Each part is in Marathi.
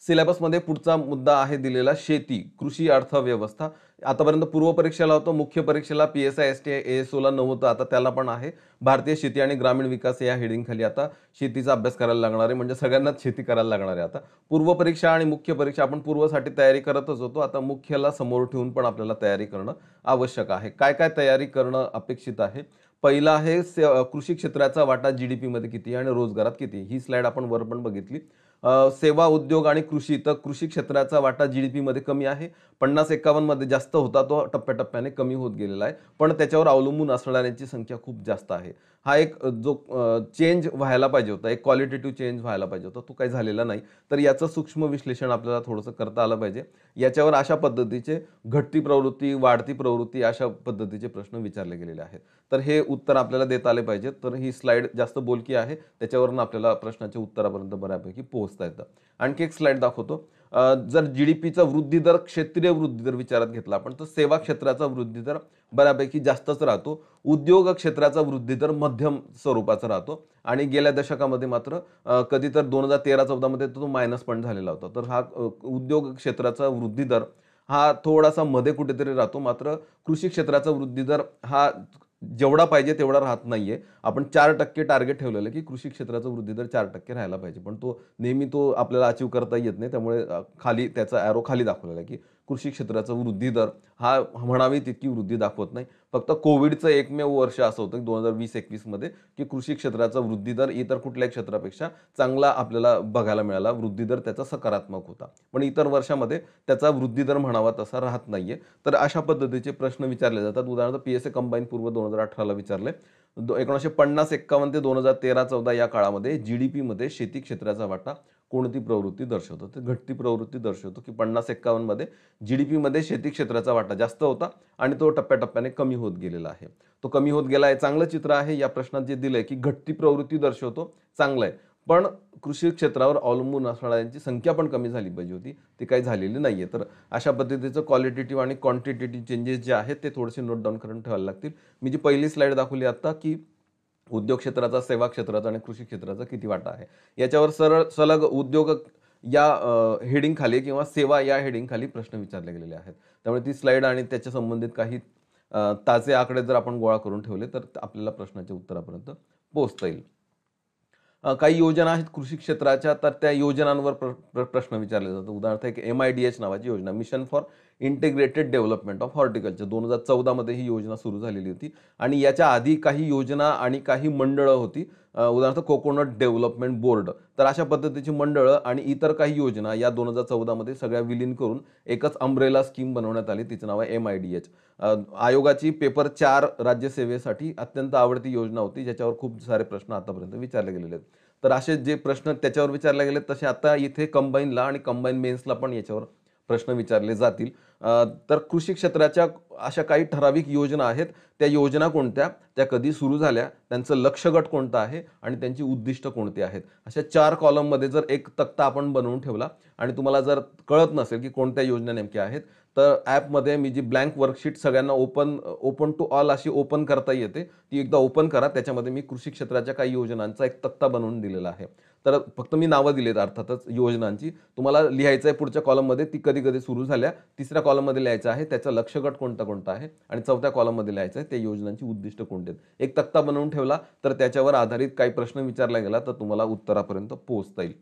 सिलेबसमध्ये पुढचा मुद्दा आहे दिलेला शेती, कृषी अर्थव्यवस्था. आतापर्यंत पूर्व परीक्षेला होतं, मुख्य परीक्षेला PSI ST ASOला नव्हतं, आता त्याला पण आहे. भारतीय शेती आणि ग्रामीण विकास या हेडिंग खाली आता शेतीचा अभ्यास करायला लागणार आहे, म्हणजे सगळ्यांनाच शेती करायला लागणार आहे. आता पूर्व परीक्षा आणि मुख्य परीक्षा आपण पूर्वसाठी तयारी करतच होतो, आता मुख्यला समोर ठेवून पण आपल्याला तयारी करणं आवश्यक आहे. काय काय तयारी करणं अपेक्षित आहे? पहिला आहे कृषी क्षेत्राचा वाटा GDP मध्ये किती आणि रोजगारात किती. ही स्लाइड आपण वर पण बघितली. सेवा उद्योग आणि कृषी, तर कृषी क्षेत्राचा वाटा GDP मध्ये कमी आहे. 50-51 मध्ये जास्त होता, तो टप्प्याटप्प्याने कमी होत गेलेला आहे, पण त्याच्यावर अवलंबून असणाऱ्यांची संख्या खूप जास्त आहे. हा एक जो चेंज व्हायला पाहिजे होता, एक क्वालिटेटिव्ह चेंज व्हायला पाहिजे होता, तो काही झालेला नाही. तर याचं सूक्ष्म विश्लेषण आपल्याला थोडंसं करता आलं पाहिजे. याच्यावर अशा पद्धतीचे घटती प्रवृत्ती, वाढती प्रवृत्ती अशा पद्धतीचे प्रश्न विचारले गेलेले आहेत. तर हे उत्तर आपल्याला देता आले पाहिजे. तर ही स्लाइड जास्त बोलकी आहे, त्याच्यावरून आपल्याला प्रश्नाच्या उत्तरापर्यंत बऱ्यापैकी पोहोचता येतं. आणखी एक स्लाइड दाखवतो. जर GDPचा वृद्धी दर, क्षेत्रीय वृद्धी दर विचारात घेतला आपण, तर सेवा क्षेत्राचा वृद्धी दर बऱ्यापैकी जास्तच राहतो. उद्योग क्षेत्राचा वृद्धी दर मध्यम स्वरूपाचा राहतो आणि गेल्या दशकामध्ये मात्र कधी तर 2013-14 मध्ये तो मायनस पण झालेला होता. तर हा उद्योग क्षेत्राचा वृद्धी दर हा थोडासा मध्ये कुठेतरी राहतो, मात्र कृषी क्षेत्राचा वृद्धी दर हा जेवढा पाहिजे तेवढा राहत नाहीये. आपण 4% टार्गेट ठेवलेलं की कृषी क्षेत्राचा वृद्धी दर 4% राहायला पाहिजे, पण तो नेहमी आपल्याला अचीव करता येत नाही. त्यामुळे खाली त्याचा ॲरो खाली दाखवलेला आहे की कृषी क्षेत्राचा वृद्धी दर हा म्हणावी तितकी वृद्धी दाखवत नाही. फक्त कोविडचं एकमेव वर्ष असं होतं की 2020-21 मध्ये की कृषी क्षेत्राचा वृद्धी दर इतर कुठल्याही क्षेत्रापेक्षा चांगला आपल्याला बघायला मिळाला. वृद्धी दर त्याचा सकारात्मक होता, पण इतर वर्षामध्ये त्याचा वृद्धी दर म्हणावा तसा राहत नाहीये. तर अशा पद्धतीचे प्रश्न विचारले जातात. उदाहरणार्थ PSI कंबाईन पूर्व 2018ला विचारले. 1950-51 ते 2013-14 या काळामध्ये GDP मध्ये शेती क्षेत्राचा वाटा कोणती प्रवृत्ती दर्शवतो? तर घटती प्रवृत्ती दर्शवतो की 50-51 मध्ये GDP मध्ये शेती क्षेत्राचा वाटा जास्त होता आणि तो टप्प्याटप्प्याने कमी होत गेलेला आहे. तो कमी होत गेला आहे, चांगलं चित्र आहे. या प्रश्नात जे दिलंय की घटती प्रवृत्ती दर्शवतो, चांगलं आहे. पण कृषी क्षेत्रावर अवलंबून असणाऱ्यांची संख्या पण कमी झाली पाहिजे होती, ती काही झालेली नाहीये. तर अशा पद्धतीचं क्वालिटेटिव्ह आणि क्वांटिटेटिव्ह चेंजेस जे आहेत ते थोडेसे नोट डाऊन करून ठेवायला लागतील. मी जी पहिली स्लाइड दाखवली आता की उद्योग क्षेत्राचा, सेवा क्षेत्राचा आणि कृषी क्षेत्राचा किती वाटा आहे, याच्यावर सरळ सलग उद्योग या हेडिंग खाली किंवा सेवा या हेडिंग खाली प्रश्न विचारले गेलेले आहेत. त्यामुळे ती स्लाइड आणि त्याच्या संबंधित काही ताजे आकडे जर आपण गोळा करून ठेवले तर आपल्याला प्रश्नाच्या उत्तरापर्यंत पोहोचता येईल. काही योजना आहेत कृषी क्षेत्राच्या, तर त्या योजनांवर प्रश्न विचारले जातात. उदाहरणार्थ एक MIDH नावाची योजना, mission for integrated development of horticulture, 2014 मध्ये ही योजना सुरू झालेली होती आणि याच्या आधी काही योजना आणि काही मंडळं होती. उदाहरणार्थ कोकोनट डेव्हलपमेंट बोर्ड. तर अशा पद्धतीची मंडळं आणि इतर काही योजना या 2014 मध्ये सगळ्या विलीन करून एकच अम्ब्रेला स्कीम बनवण्यात आली, तिचं नाव आहे MIDH. आयोगाची पेपर 4 राज्यसेवेसाठी अत्यंत आवडती योजना होती, ज्याच्यावर खूप सारे प्रश्न आतापर्यंत विचारले गेलेले आहेत. तर असे जे प्रश्न त्याच्यावर विचारले गेले तसे आता इथे कंबाईनला आणि कंबाईन मेन्सला पण याच्यावर प्रश्न विचारले जातील. तर कृषी क्षेत्राच्या अशा काही ठराविक योजना आहेत. त्या योजना कोणत्या, त्या कधी सुरू झाल्या, त्यांचं लक्ष्य गट कोणता आहे आणि त्यांची उद्दिष्ट कोणती आहेत, अशा 4 कॉलममध्ये जर एक तक्ता आपण बनवून ठेवला आणि तुम्हाला जर कळत नसेल की कोणत्या योजना नेमक्या आहेत, तर ॲपमध्ये मी जी ब्लँक वर्कशीट सगळ्यांना ओपन टू ऑल अशी ओपन करता येते, ती एकदा ओपन करा. त्याच्यामध्ये मी कृषी क्षेत्राच्या काही योजनांचा एक तक्ता बनवून दिलेला आहे. तर फक्त मी नावं दिलेत अर्थातच योजनांची. तुम्हाला लिहायचं आहे पुढच्या कॉलममध्ये ती कधी कधी सुरू झाल्या, तिसऱ्या कॉलममध्ये लिहायचं आहे त्याचा लक्ष्य गट कोणता कोणता आहे आणि चौथ्या कॉलममध्ये लिहायचं आहे त्या योजनांची उद्दिष्ट कोणती आहेत. एक तक्ता बनवून ठेवला तर त्याच्यावर आधारित काही प्रश्न विचारला गेला तर तुम्हाला उत्तरापर्यंत पोहोचता येईल.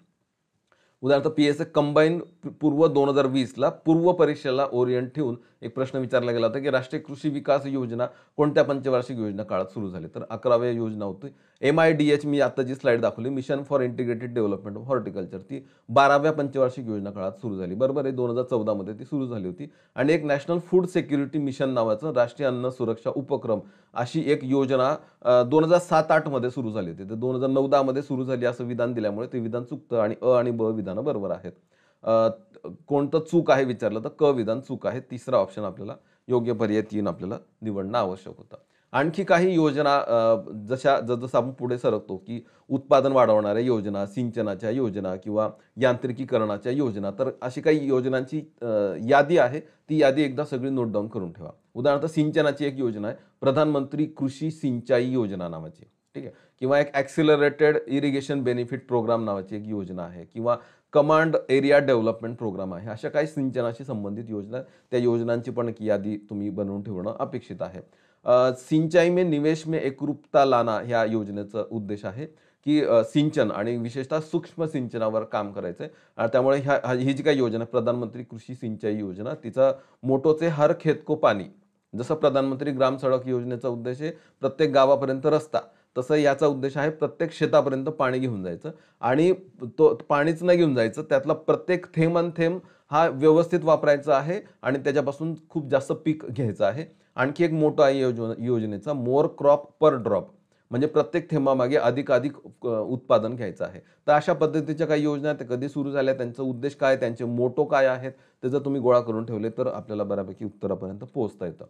उदाहरणार्थ PSI कंबाईन पूर्व 2020ला पूर्व परीक्षेला ओरिएंट ठेवून एक प्रश्न विचारला गेला होता की राष्ट्रीय कृषी विकास योजना कोणत्या पंचवार्षिक योजना काळात सुरू झाली, तर 11व्या योजना होती. MIDH मी आता जी स्लाइड दाखवली, mission for integrated development of horticulture, ती 12व्या पंचवार्षिक योजना काळात सुरू झाली. बरोबर आहे, 2014 मध्ये ती सुरू झाली होती. आणि एक नॅशनल फूड सिक्युरिटी मिशन नावाचं राष्ट्रीय अन्न सुरक्षा उपक्रम अशी एक योजना 2007-8 मध्ये सुरू झाली होती. तर 2009-10 मध्ये सुरू झाली असं विधान दिल्यामुळे ते विधान चुकतं आणि अ आणि ब विधानं बरोबर आहेत. कोणतं चूक आहे विचारलं तर क विधान चूक आहे. तिसरा ऑप्शन आपल्याला योग्य पर्याय 3 आपल्याला निवडणं आवश्यक होतं. आणखी काही योजना जसं आपण पुढे सरकतो की उत्पादन वाढवणाऱ्या योजना, सिंचनाच्या योजना किंवा यांत्रिकीकरणाच्या योजना, तर अशी काही योजनांची यादी आहे. ती यादी एकदा सगळी नोट डाऊन करून ठेवा. उदाहरणार्थ सिंचनाची एक योजना आहे, प्रधानमंत्री कृषी सिंचाई योजना नावाची, ठीक आहे, किंवा एक ॲक्सिलरेटेड इरिगेशन बेनिफिट प्रोग्राम नावाची एक योजना आहे किंवा कमांड एरिया डेव्हलपमेंट प्रोग्राम आहे. अशा काही सिंचनाशी संबंधित योजना, त्या योजनांची पण एक यादी तुम्ही बनवून ठेवणं अपेक्षित आहे. सिंचाई में निवेश में एकरूपता लाना ह्या योजनेचा उद्देश आहे की सिंचन आणि विशेषतः सूक्ष्म सिंचनावर काम करायचं आहे. त्यामुळे ही जी काही योजना प्रधानमंत्री कृषी सिंचाई योजना, तिचा मोटोचे हर खेत को पाणी, जसं प्रधानमंत्री ग्राम सडक योजनेचा उद्देश आहे प्रत्येक गावापर्यंत रस्ता, तसं याचा उद्देश आहे प्रत्येक शेतापर्यंत पाणी घेऊन जायचं आणि तो पाणीच नाही घेऊन जायचं, त्यातला प्रत्येक थेंब अन थेंब हा व्यवस्थित वापरायचा आहे आणि त्याच्यापासून खूप जास्त पीक घ्यायचं आहे. आणखी एक मोठं आहे योजनेचा मोर क्रॉप पर ड्रॉप, म्हणजे प्रत्येक थेंबामागे अधिकाधिक उत्पादन घ्यायचं आहे. तर अशा पद्धतीच्या काही योजना त्या कधी सुरू झाल्या, त्यांचा उद्देश काय, त्यांचे मोटो काय आहेत, ते जर तुम्ही गोळा करून ठेवले तर आपल्याला बऱ्यापैकी उत्तरापर्यंत पोहोचता येतं.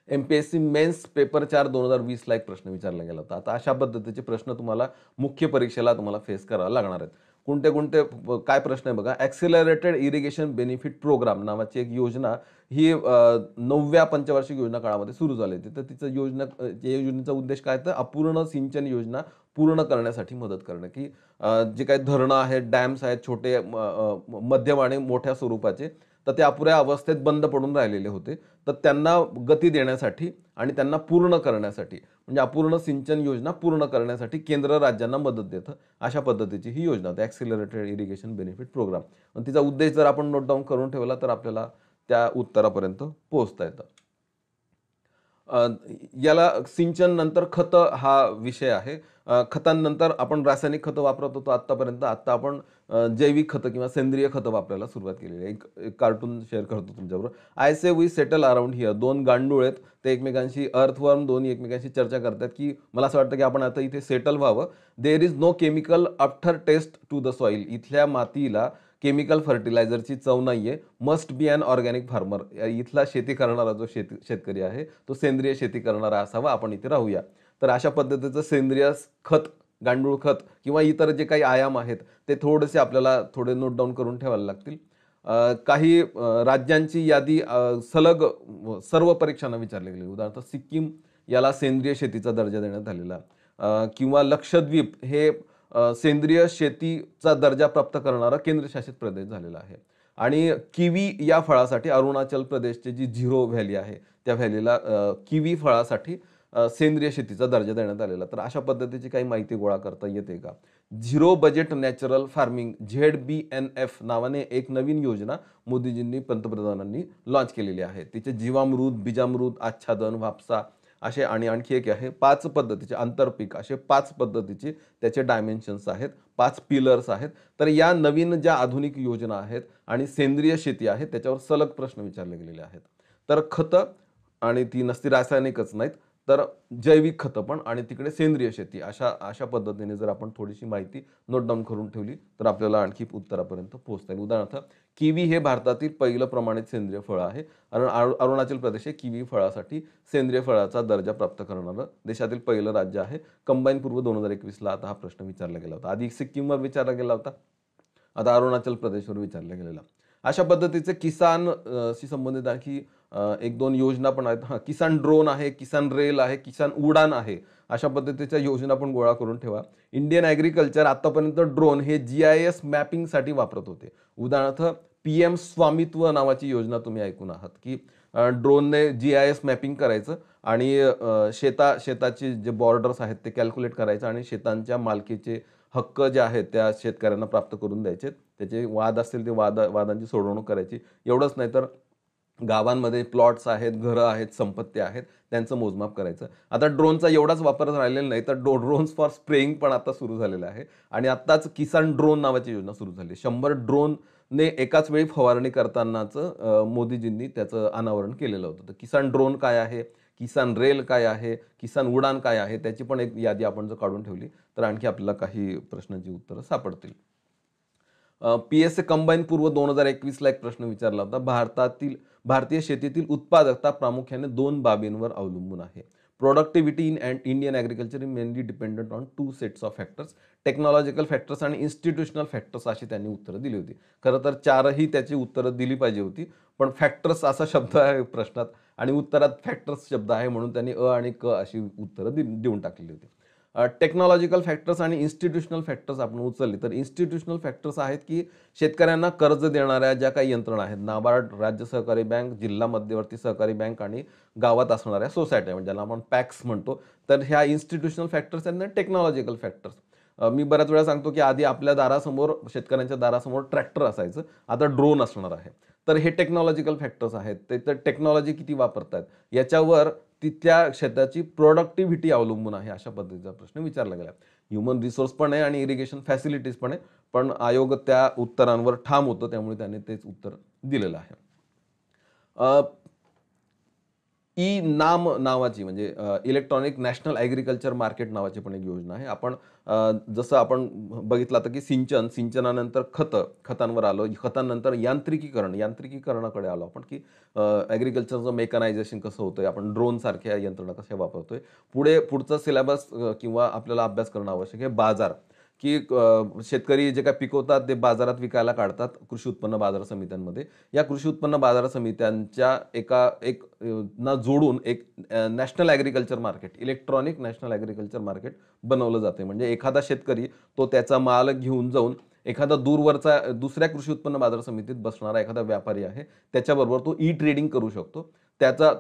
MPSC मेन्स पेपर 4 2020ला एक प्रश्न विचारला गेला होता. आता अशा पद्धतीचे प्रश्न तुम्हाला मुख्य परीक्षेला तुम्हाला फेस करावे लागणार आहेत. कोणते काय प्रश्न आहे बघा. ॲक्सिलरेटेड इरिगेशन बेनिफिट प्रोग्राम नावाची एक योजना ही 9व्या पंचवार्षिक योजना काळामध्ये सुरू झाली होती. तर तिचं या योजनेचा उद्देश काय, तर अपूर्ण सिंचन योजना पूर्ण करण्यासाठी मदत करणं, की जे काही धरणं आहेत, डॅम्स आहेत, छोटे मध्यम आणि मोठ्या स्वरूपाचे, तर ते अपुऱ्या अवस्थेत बंद पडून राहिलेले होते. तर त्यांना गती देण्यासाठी आणि त्यांना पूर्ण करण्यासाठी, म्हणजे अपूर्ण सिंचन योजना पूर्ण करण्यासाठी केंद्र राज्यांना मदत देतं. अशा पद्धतीची ही योजना होती ॲक्सिलरेटेड इरिगेशन बेनिफिट प्रोग्राम. आणि तिचा उद्देश जर आपण नोट डाऊन करून ठेवला तर आपल्याला त्या उत्तरापर्यंत पोहोचता येतं. याला सिंचन नंतर खतं हा विषय आहे. खतांनंतर आपण रासायनिक खतं वापरत होतो आत्तापर्यंत. आत्ता आपण जैविक खतं किंवा सेंद्रिय खतं वापरायला सुरुवात केलेली आहे. एक कार्टून शेअर करतो तुमच्याबरोबर. I say we settle around here. 2 गांडूळ आहेत, ते एकमेकांशी अर्थवर्म दोन्ही एकमेकांशी चर्चा करतात की मला असं वाटतं की आपण आता इथे सेटल व्हावं. There is no chemical after taste to the soil. इथल्या मातीला केमिकल फर्टिलायझरची चव नाहीये. Must be an organic farmer. इथला शेती करणारा जो शेतकरी आहे तो सेंद्रिय शेती करणारा असावा, आपण इथे राहूया. तर अशा पद्धतीचं सेंद्रिय खत, गांडूळ खत किंवा इतर जे काही आयाम आहेत ते थोडेसे आपल्याला थोडे नोट डाऊन करून ठेवायला लागतील. काही राज्यांची यादी सलग सर्व परीक्षांना विचारली गेली. उदाहरणार्थ सिक्कीम याला सेंद्रिय शेतीचा दर्जा देण्यात आलेला, किंवा लक्षद्वीप हे सेंद्रिय शेतीचा दर्जा प्राप्त करणारा केंद्रशासित प्रदेश झालेला आहे. आणि किवी या फळासाठी अरुणाचल प्रदेशची जी झिरो व्हॅली आहे त्या व्हॅलीला किवी फळासाठी सेंद्रिय शेतीचा दर्जा देण्यात आलेला. तर अशा पद्धतीची काही माहिती गोळा करता येते का. Zero budget natural farming ZBNF नावाने एक नवीन योजना मोदीजींनी पंतप्रधानांनी लॉन्च केलेली आहे. तिचे जीवामृत, बीजामृत, आच्छादन, वापसा असे आणि आणखी एक आहे 5 पद्धतीचे आंतरपीक, असे 5 पद्धतीचे त्याचे डायमेन्शन्स आहेत, 5 पिलर्स आहेत. तर या नवीन ज्या आधुनिक योजना आहेत आणि सेंद्रिय शेती आहे त्याच्यावर सलग प्रश्न विचारले गेलेले आहेत. तर खतं, आणि ती नसती रासायनिकच नाहीत तर जैविक खतं पण, आणि तिकडे सेंद्रिय शेती, अशा पद्धतीने जर आपण थोडीशी माहिती नोट डाऊन करून ठेवली तर आपल्याला आणखी उत्तरापर्यंत पोहोचता येईल. उदाहरणार्थ किवी हे भारतातील पहिलं प्रमाणित सेंद्रिय फळ आहे. अरुणाचल प्रदेश हे किवी फळासाठी सेंद्रिय फळाचा दर्जा प्राप्त करणारं देशातील पहिलं राज्य आहे. कंबाईन पूर्व 2021ला आता हा प्रश्न विचारला गेला होता. आधी सिक्कीमवर विचारला गेला होता, आता अरुणाचल प्रदेशवर विचारला गेलेला. अशा पद्धतीचे किसान शी संबंधित आणखी 1-2 योजना पण आहेत. किसान ड्रोन आहे, किसान रेल आहे, किसान उडान आहे. अशा पद्धतीच्या योजना पण गोळा करून ठेवा. इंडियन ॲग्रिकल्चर आतापर्यंत ड्रोन हे GIS मॅपिंगसाठी वापरत होते. उदाहरणार्थ PM स्वामित्व नावाची योजना तुम्ही ऐकून आहात, की ड्रोनने GIS मॅपिंग करायचं आणि शेताचे जे बॉर्डर्स आहेत ते कॅल्क्युलेट करायचं आणि शेतांच्या मालकीचे हक्क जे आहेत त्या शेतकऱ्यांना प्राप्त करून द्यायचे. त्याचे वाद असतील ते वादांची सोडवणूक करायची. एवढंच नाही तर गावांमध्ये प्लॉट्स आहेत, घरं आहेत, संपत्ती आहेत, त्यांचं मोजमाप करायचं. आता ड्रोनचा एवढाच वापर राहिलेला नाही तर ड्रोन्स फॉर स्प्रेइंग पण आता सुरू झालेलं आहे. आणि आत्ताच किसान ड्रोन नावाची योजना सुरू झाली. 100 ड्रोनने एकाच वेळी फवारणी करतानाचं मोदीजींनी त्याचं अनावरण केलेलं होतं. तर किसान ड्रोन काय आहे, किसान रेल काय आहे, किसान उडान काय आहे, त्याची पण एक यादी आपण जर काढून ठेवली तर आणखी आपल्याला काही प्रश्नांची उत्तरं सापडतील. PSA कंबाईन पूर्व 2021ला एक प्रश्न विचारला होता. भारतीय शेतीतील उत्पादकता प्रामुख्याने 2 बाबींवर अवलंबून आहे. Productivity in Indian agriculture mainly dependent on 2 sets of factors, technological factors आणि इन्स्टिट्यूशनल फॅक्टर्स, अशी त्यांनी उत्तरं दिली होती. खरं तर 4ही त्याची उत्तरं दिली पाहिजे होती, पण फॅक्टर्स असा शब्द आहे प्रश्नात आणि उत्तरात फॅक्टर्स शब्द आहे म्हणून त्यांनी आणि क अशी उत्तरं देऊन टाकलेली होती. टेक्नॉलॉजिकल फॅक्टर्स आणि इन्स्टिट्यूशनल फॅक्टर्स आपण उचलले तर इन्स्टिट्यूशनल फॅक्टर्स आहेत की शेतकऱ्यांना कर्ज देणाऱ्या ज्या काही यंत्रणा आहेत, नाबार्ड, राज्य सहकारी बँक, जिल्हा मध्यवर्ती सहकारी बँक आणि गावात असणाऱ्या सोसायट्या, म्हणजे ज्याला आपण पॅक्स म्हणतो. तर ह्या इन्स्टिट्यूशनल फॅक्टर्स आहेत ना टेक्नॉलॉजिकल फॅक्टर्स. मी बऱ्याच वेळा सांगतो की आधी आपल्या दारासमोर, शेतकऱ्यांच्या दारासमोर ट्रॅक्टर असायचं, आता ड्रोन असणार आहे. तर हे टेक्नॉलॉजिकल फॅक्टर्स आहेत. ते तर टेक्नॉलॉजी किती वापरतात याच्यावर त्या क्षेत्राची प्रोडक्टिव्हिटी अवलंबून आहे, अशा पद्धतीचा प्रश्न विचारला गेला. ह्युमन रिसोर्स पण आहे आणि इरिगेशन फॅसिलिटीज पण आहे, पण आयोग त्या उत्तरांवर ठाम होतं, त्यामुळे त्याने तेच उत्तर दिलेलं आहे. ई नाम नावाची, म्हणजे इलेक्ट्रॉनिक नॅशनल ॲग्रिकल्चर मार्केट नावाची पण एक योजना आहे. जसं आपण बघितलं आता की सिंचनानंतर खतांवर आलो, खतांनंतर यांत्रिकीकरणाकडे आलो आपण, की ॲग्रिकल्चरचं मेकनायझेशन कसं होतंय, आपण ड्रोन सारख्या यंत्रणा कशा वापरतोय. पुढचा सिलेबस किंवा आपल्याला अभ्यास करणं आवश्यक आहे बाजार, की शेतकरी जे काय पिकवतात ते बाजारात विकायला काढतात कृषी उत्पन्न बाजार समित्यांमध्ये. या कृषी उत्पन्न बाजार समित्यांच्या एक ना जोडून एक national agriculture market, electronic national agriculture market बनवलं जाते. म्हणजे एखादा शेतकरी तो त्याचा माल घेऊन जाऊन एखादा दूरवरचा दुसऱ्या कृषी उत्पन्न बाजार समितीत बसणारा एखादा व्यापारी आहे, त्याच्याबरोबर तो ई ट्रेडिंग करू शकतो. त्याचा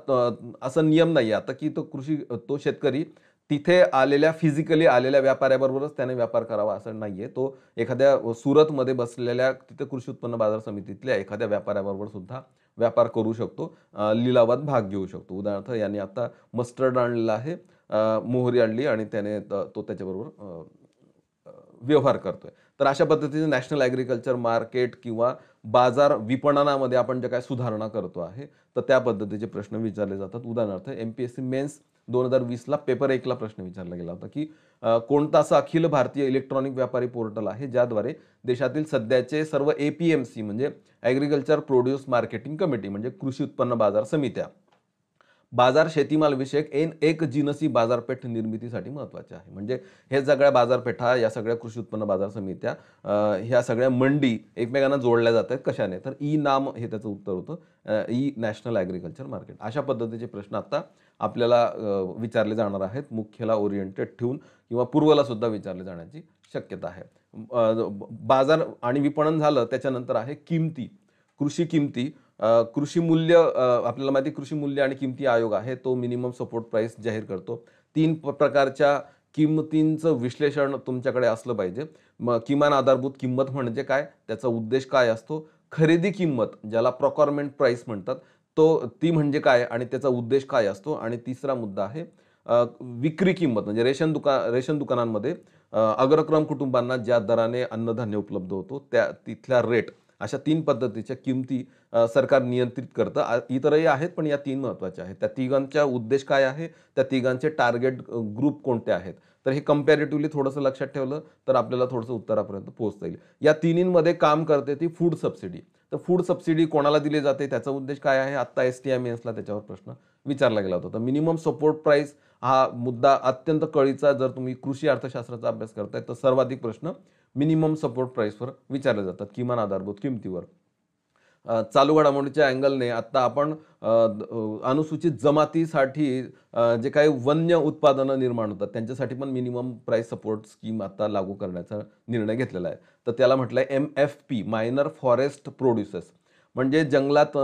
असा नियम नाही आता की तो शेतकरी तिथे फिजिकली आलेल्या व्यापाऱ्याबरोबरच त्याने व्यापार करावा असं नाहीये. तो एखाद्या सुरतमध्ये बसलेल्या तिथे कृषी उत्पन्न बाजार समितीतल्या एखाद्या व्यापाऱ्याबरोबर सुद्धा व्यापार करू शकतो, लिलावात भाग घेऊ शकतो. उदाहरणार्थ याने आता मस्टर्ड आणलेला आहे, मोहरी आणली आणि त्याने तो त्याच्याबरोबर व्यवहार करतोय. तर अशा पद्धतीने नॅशनल ॲग्रिकल्चर मार्केट किंवा बाजार विपणनामध्ये आपण ज्या काही सुधारणा करतो आहे, तर त्या पद्धतीचे प्रश्न विचारले जातात. उदाहरणार्थ एमपीएससी मेन्स 2020ला पेपर 1ला प्रश्न विचारला गेला होता, की कोणतं असं अखिल भारतीय इलेक्ट्रॉनिक व्यापारी पोर्टल आहे ज्याद्वारे देशातील सध्याचे सर्व एपीएमसी म्हणजे ॲग्रिकल्चर प्रोड्यूस मार्केटिंग कमिटी म्हणजे कृषी उत्पन्न बाजार समित्या, बाजार शेतीमाल विषयक एक जिनसी बाजारपेठ निर्मितीसाठी महत्त्वाचे आहे. म्हणजे हे सगळ्या बाजारपेठा, या सगळ्या कृषी उत्पन्न बाजार समित्या, ह्या सगळ्या मंडी एकमेकांना जोडल्या जात आहेत. कशाने? तर ई नाम हे त्याचं उत्तर होतं, ई नॅशनल ॲग्रिकल्चर मार्केट. अशा पद्धतीचे प्रश्न आता आपल्याला विचारले जाणार आहेत, मुख्यला ओरिएंटेड ठेवून किंवा पूर्वला सुद्धा विचारले जाण्याची शक्यता आहे. बाजार आणि विपणन झालं, त्याच्यानंतर आहे किमती, कृषी किमती. कृषी मूल्य, आपल्याला माहिती कृषी मूल्य आणि किमती आयोग आहे, तो मिनिमम सपोर्ट प्राइस जाहीर करतो. 3 प्रकारच्या किंमतींचं विश्लेषण तुमच्याकडे असलं पाहिजे. मग किमान आधारभूत किंमत म्हणजे काय, त्याचा उद्देश काय असतो, खरेदी किंमत ज्याला प्रोक्युरमेंट प्राइस म्हणतात, ती म्हणजे काय आणि त्याचा उद्देश काय असतो. आणि तिसरा मुद्दा आहे विक्री किंमत, म्हणजे रेशन दुकानांमध्ये अग्रक्रम कुटुंबांना ज्या दराने अन्नधान्य उपलब्ध होतो तिथल्या रेट. अशा 3 पद्धतीच्या किमती सरकार नियंत्रित करतं. इतरही आहेत, पण या 3 महत्त्वाच्या आहेत. त्या तिघांचा उद्देश काय आहे, त्या तिघांचे टार्गेट ग्रुप कोणते आहेत. तर हे कंपॅरेटिव्हली थोडंसं लक्षात ठेवलं तर आपल्याला थोडंसं उत्तरापर्यंत पोहोचता येईल. या तिन्हींमध्ये काम करते ती फूड सबसिडी. तर फूड सबसिडी कोणाला दिली जाते, त्याचा उद्देश काय आहे, आत्ता एसटीआय मेन्सला त्याच्यावर प्रश्न विचारला गेला होता. तर मिनिमम सपोर्ट प्राइस हा मुद्दा अत्यंत कळीचा, जर तुम्ही कृषी अर्थशास्त्राचा अभ्यास करताय तर सर्वाधिक प्रश्न मिनिमम सपोर्ट प्राइसवर विचारले जातात, किमान आधारभूत किमतीवर. चालू घडामोडीच्या अँगलने आत्ता आपण अनुसूचित जमातीसाठी जे काही वन्य उत्पादनं निर्माण होतात त्यांच्यासाठी पण मिनिमम प्राइस सपोर्ट स्कीम आता लागू करण्याचा निर्णय घेतलेला आहे. तर त्याला म्हटलंय MFP, मायनर फॉरेस्ट प्रोड्युसर्स. म्हणजे जंगलात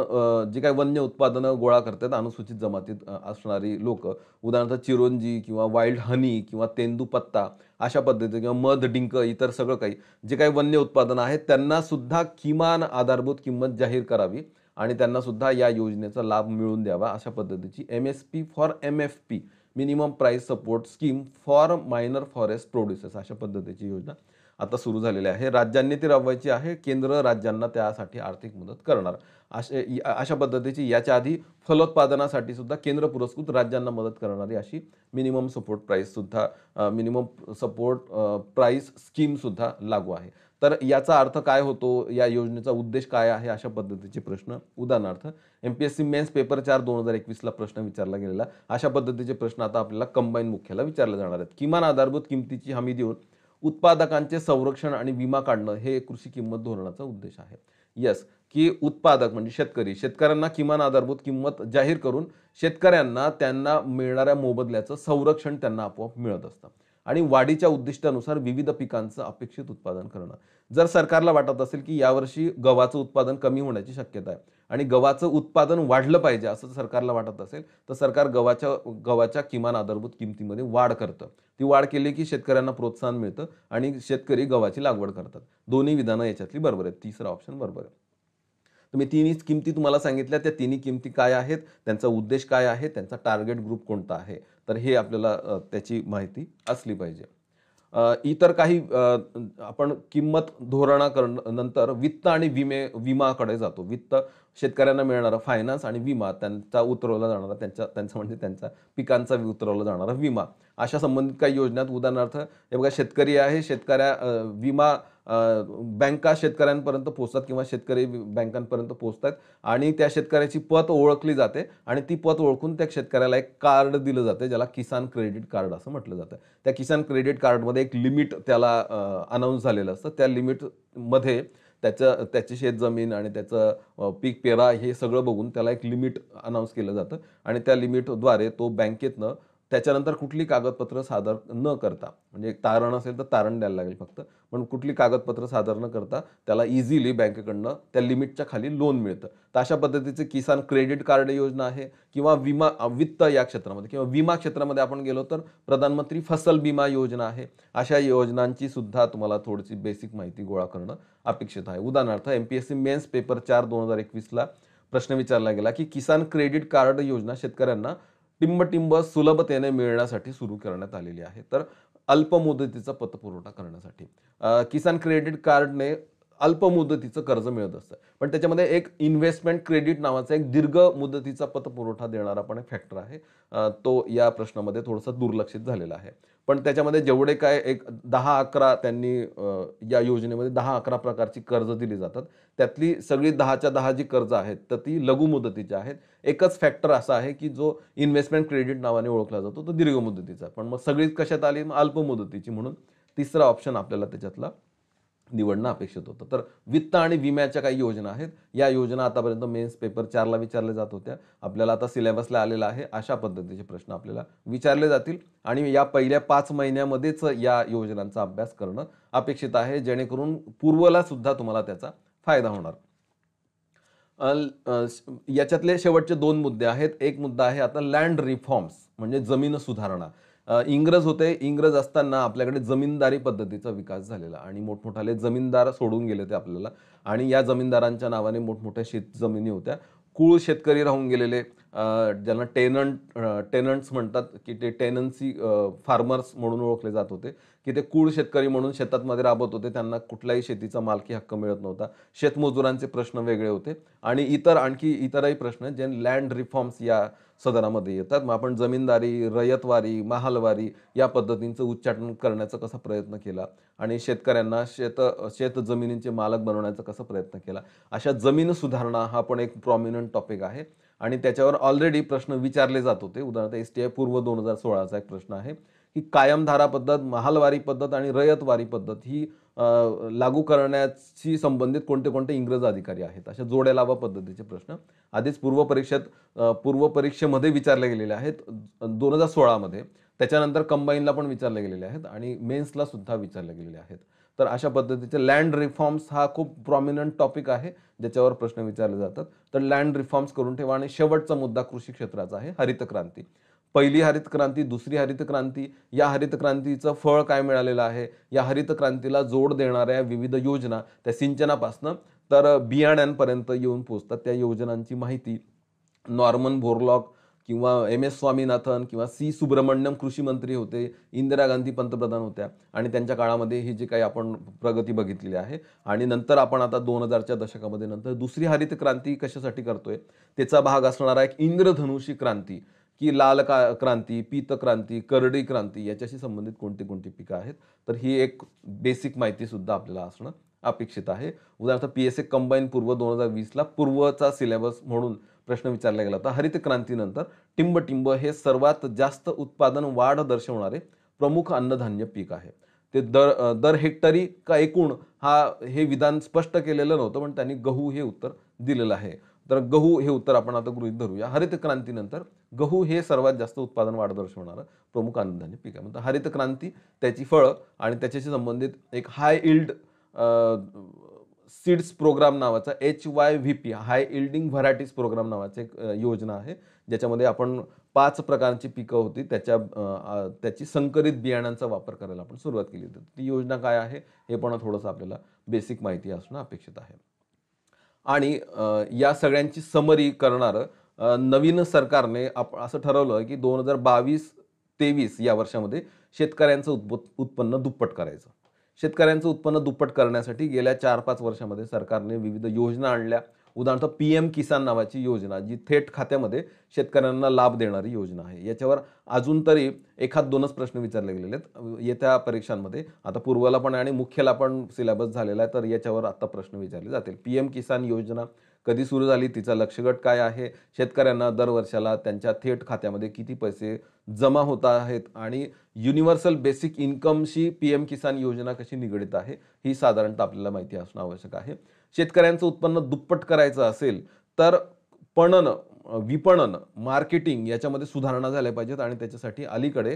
जे काही वन्य उत्पादनं गोळा करतात अनुसूचित जमातीत असणारी लोक, उदाहरणार्थ चिरोंजी किंवा वाईल्ड हनी किंवा तेंदूपत्ता अशा पद्धतीने, किंवा मध, डिंक, इतर सगळं काही जे काही वन्य उत्पादनं आहेत त्यांना सुद्धा किमान आधारभूत किंमत जाहीर करावी आणि त्यांना सुद्धा या योजनेचा लाभ मिळवून द्यावा, अशा पद्धतीची MSP for MFP, minimum price support scheme for minor forest producers, अशा पद्धतीची योजना आता सुरू झालेली आहे. राज्यांनी ती राबवायची आहे, केंद्र राज्यांना त्यासाठी आर्थिक मदत करणार. अशा पद्धतीची याच्या आधी फलोत्पादनासाठी सुद्धा केंद्र पुरस्कृत राज्यांना मदत करणारी अशी मिनिमम सपोर्ट प्राइस स्कीम सुद्धा लागू आहे. तर याचा अर्थ काय होतो, या योजनेचा उद्देश काय आहे, अशा पद्धतीचे प्रश्न, उदाहरणार्थ एमपीएससी मेन्स पेपर 4 2021ला प्रश्न विचारला गेलेला, अशा पद्धतीचे प्रश्न आता आपल्याला कंबाईन मुख्याला विचारले जाणार आहेत. किमान आधारभूत किमतीची हमी देऊन उत्पादकांचे संरक्षण आणि विमा काढणं हे कृषी किंमत धोरणाचा उद्देश आहे. येस, की उत्पादक म्हणजे शेतकऱ्यांना किमान आधारभूत किंमत जाहीर करून शेतकऱ्यांना त्यांना मिळणाऱ्या मोबदल्याचं संरक्षण त्यांना आपोआप मिळत असतं. आणि वाढीच्या उद्दिष्टानुसार विविध पिकांचं अपेक्षित उत्पादन करणं. जर सरकारला वाटत असेल की यावर्षी गव्हाचं उत्पादन कमी होण्याची शक्यता आहे आणि गव्हाचं उत्पादन वाढलं पाहिजे असं सरकारला वाटत असेल, तर सरकार गव्हाच्या किमान आधारभूत किमतीमध्ये वाढ करतं. ती वाढ केली की शेतकऱ्यांना प्रोत्साहन मिळतं आणि शेतकरी गव्हाची लागवड करतात. दोन्ही विधानं याच्यातली बरोबर आहेत. तिसरा ऑप्शन बरोबर आहे. तर मी तिन्ही किमती तुम्हाला सांगितल्या. त्या तिन्ही किमती काय आहेत, त्यांचा उद्देश काय आहे, त्यांचा टार्गेट ग्रुप कोणता आहे, तर हे आपल्याला त्याची माहिती असली पाहिजे. इतर काही आपण किंमत धोरणानंतर वित्त आणि विमाकडे जातो. वित्त शेतकऱ्यांना मिळणारा फायनान्स आणि विमा त्यांचा उतरवला जाणारा त्यांचा म्हणजे त्यांच्या पिकांचा उतरवला जाणारा विमा. अशा संबंधित काही योजनात उदाहरणार्थ हे बघा शेतकरी आहे, विमा बँका शेतकऱ्यांपर्यंत पोहोचतात किंवा शेतकरी बँकांपर्यंत पोहोचतात आणि त्या शेतकऱ्याची पत ओळखली जाते आणि ती पत ओळखून त्या शेतकऱ्याला एक कार्ड दिलं जाते, ज्याला किसान क्रेडिट कार्ड असं म्हटलं जातं. त्या किसान क्रेडिट कार्डमध्ये एक लिमिट त्याला अनाउन्स झालेलं असतं. त्या लिमिटमध्ये त्याची शेतजमीन आणि त्याचं पीक पेरा हे सगळं बघून त्याला एक लिमिट अनाउन्स केलं जातं आणि त्या लिमिटद्वारे तो बँकेतनं त्याच्यानंतर कुठली कागदपत्र सादर न करता, म्हणजे एक तारण असेल तर तारण द्यायला लागेल फक्त, पण कुठली कागदपत्र सादर न करता त्याला इझिली बँकेकडनं त्या लिमिटच्या खाली लोन मिळतं. तर अशा पद्धतीचे किसान क्रेडिट कार्ड योजना आहे किंवा वित्त या क्षेत्रामध्ये किंवा विमा क्षेत्रामध्ये आपण गेलो तर प्रधानमंत्री फसल विमा योजना आहे. अशा योजनांची सुद्धा तुम्हाला थोडीशी बेसिक माहिती गोळा करणं अपेक्षित आहे. उदाहरणार्थ एमपीएससी मेन्स पेपर 4 2021ला प्रश्न विचारला गेला की किसान क्रेडिट कार्ड योजना शेतकऱ्यांना टिंब सुलभतेने मिळण्यासाठी सुरू करण्यात आलेली आहे. तर अल्प मुदतीचा पतपुरवठा करण्यासाठी किसान क्रेडिट कार्डने अल्प मुदतीचं कर्ज मिळत असतं. पण त्याच्यामध्ये एक इन्व्हेस्टमेंट क्रेडिट नावाचा एक दीर्घ मुदतीचा पतपुरवठा देणारा पण एक फॅक्टर आहे. तो या प्रश्नामध्ये थोडासा दुर्लक्षित झालेला आहे. पण त्याच्यामध्ये जेवढे काय एक 10-11 त्यांनी या योजनेमध्ये 10-11 प्रकारची कर्ज दिली जातात. त्यातली सगळी 10च्या 10 जी कर्ज आहेत, तर ती लघु मुदतीची आहेत. एकच फॅक्टर असा आहे, की जो इन्व्हेस्टमेंट क्रेडिट नावाने ओळखला जातो, तो दीर्घ मुदतीचा. पण मग सगळीच कशात आली? मग अल्प मुदतीची म्हणून तिसरा ऑप्शन आपल्याला त्याच्यातला निवडणं अपेक्षित होतं. तर वित्त आणि विम्याच्या काही योजना आहेत. या योजना आतापर्यंत मेन्स पेपर 4ला विचारल्या जात होत्या. आपल्याला आता सिलेबसला आलेला आहे. अशा पद्धतीचे प्रश्न आपल्याला विचारले जातील आणि या पहिल्या 5 महिन्यामध्येच या योजनांचा अभ्यास करणं अपेक्षित आहे, जेणेकरून पूर्वला सुद्धा तुम्हाला त्याचा फायदा होणार. याच्यातले शेवटचे 2 मुद्दे आहेत. एक मुद्दा आहे आता लँड रिफॉर्म्स म्हणजे जमीन सुधारणा. इंग्रज होते. इंग्रज असताना आपल्याकडे जमीनदारी पद्धतीचा विकास झालेला आणि मोठमोठाले जमीनदार सोडून गेले ते आपल्याला आणि या जमीनदारांच्या नावाने मोठमोठ्या शेतजमिनी होत्या. कुळ शेतकरी राहून गेलेले ज्यांना टेनंट्स म्हणतात, की ते टेनन्सी फार्मर्स म्हणून ओळखले जात होते, की ते कुळ शेतकरी म्हणून शेतांमध्ये राबत होते. त्यांना कुठल्याही शेतीचा मालकी हक्क मिळत नव्हता. शेतमजुरांचे प्रश्न वेगळे होते आणि इतरही प्रश्न जे लँड रिफॉर्म्स या सदनामध्ये येतात. मग आपण जमीनदारी, रयतवारी, महालवारी या पद्धतींचं उच्चाटन करण्याचा कसा प्रयत्न केला आणि शेतकऱ्यांना शेत जमिनींचे मालक बनवण्याचा कसा प्रयत्न केला. अशा जमीन सुधारणा हा पण एक प्रॉमिनंट टॉपिक आहे आणि त्याच्यावर ऑलरेडी प्रश्न विचारले जात होते. उदाहरणार्थ एसटीआय पूर्व 2016चा एक प्रश्न आहे, की कायमधारा पद्धत, महालवारी पद्धत आणि रयतवारी पद्धत ही लागू करण्याशी संबंधित कोणते कोणते इंग्रज अधिकारी आहेत. अशा जोड्या लावा पद्धतीचे प्रश्न आधीच पूर्व परीक्षेमध्ये विचारले गेलेले आहेत 2016 मध्ये. त्याच्यानंतर कंबाईनला पण विचारले गेलेले आहेत आणि मेन्सला सुद्धा विचारले गेलेले आहेत. तर अशा पद्धतीचे लँड रिफॉर्म्स हा खूप प्रॉमिनंट टॉपिक आहे ज्याच्यावर प्रश्न विचारले जातात. तर लँड रिफॉर्म्स करून ठेवा आणि शेवटचा मुद्दा कृषी क्षेत्राचा आहे हरित क्रांती. पहिली हरित क्रांती, दुसरी हरित क्रांती, या हरित क्रांतीचं फळ काय मिळालेलं आहे, या हरित क्रांतीला जोड देणाऱ्या विविध योजना त्या सिंचनापासनं तर बियाण्यांपर्यंत येऊन पोहोचतात. त्या योजनांची माहिती नॉर्मन बोरलॉग किंवा एम.एस. स्वामीनाथन किंवा सी. सुब्रमण्यम कृषी मंत्री होते, इंदिरा गांधी पंतप्रधान होत्या आणि त्यांच्या काळामध्ये ही जी काही आपण प्रगती बघितलेली आहे आणि नंतर आपण आता 2000च्या दशकामध्ये नंतर दुसरी हरित क्रांती कशासाठी करतोय, त्याचा भाग असणारा एक इंद्रधनुषी क्रांती, की लाल क्रांती, पीत क्रांती, करडी क्रांती याच्याशी संबंधित कोणती कोणती पिकं आहेत. तर ही एक बेसिक माहिती सुद्धा आपल्याला असणं अपेक्षित आहे. उदाहरणार्थ पीएसए कंबाईन पूर्व 2020ला पूर्वचा सिलेबस म्हणून प्रश्न विचारला गेला होता. हरित क्रांतीनंतर टिंब हे सर्वात जास्त उत्पादन वाढ दर्शवणारे प्रमुख अन्नधान्य पीक आहे. ते दर हेक्टरी का एकूण हे विधान स्पष्ट केलेलं नव्हतं, पण त्यांनी गहू हे उत्तर दिलेलं आहे. तर गहू हे उत्तर आपण आता गृहीत धरूया. हरित क्रांतीनंतर गहू हे सर्वात जास्त उत्पादन वाढ दर्शवणारं प्रमुख अन्नधान्य पीक आहे. म्हणजे हरित क्रांती, त्याची फळं आणि त्याच्याशी संबंधित एक हाय इल्ड सीड्स प्रोग्राम नावाचा HYVP, हाय इल्डिंग व्हरायटीज प्रोग्राम नावाची एक योजना आहे, ज्याच्यामध्ये आपण 5 प्रकारची पिकं होती त्याची संकरित बियाणांचा वापर करायला आपण सुरुवात केली होती. ती योजना काय आहे हे पण थोडंसं आपल्याला बेसिक माहिती असणं अपेक्षित आहे. आणि या सगळ्यांची समरी करणारं नवीन सरकारने असं ठरवलं की 2022-23 या वर्षामध्ये शेतकऱ्यांचं उत्पन्न दुप्पट करायचं. शेतकऱ्यांचं उत्पन्न दुप्पट करण्यासाठी गेल्या 4-5 वर्षामध्ये सरकारने विविध योजना आणल्या. उदाहरणार्थ PM किसान नावाची योजना, जी थेट खात्यामध्ये शेतकऱ्यांना लाभ देणारी योजना आहे. याच्यावर अजून तरी एखाद दोनच प्रश्न विचारले गेलेले आहेत येत्या परीक्षांमध्ये. आता पूर्वला पण आणि मुख्यला पण सिलेबस झालेला आहे, तर याच्यावर आता प्रश्न विचारले जातील. PM किसान योजना कधी सुरू झाली, तिचा लक्ष्यगट काय आहे, शेतकऱ्यांना दर वर्षाला त्यांच्या थेट खात्यामध्ये किती पैसे जमा होत आहेत आणि युनिव्हर्सल बेसिक इन्कमशी PM किसान योजना कशी निगडित आहे, ही साधारणतः आपल्याला माहिती असणं आवश्यक आहे. शेतकऱ्यांचं उत्पन्न दुप्पट करायचं असेल तर विपणन, मार्केटिंग याच्यामध्ये सुधारणा झाल्या पाहिजेत आणि त्याच्यासाठी अलीकडे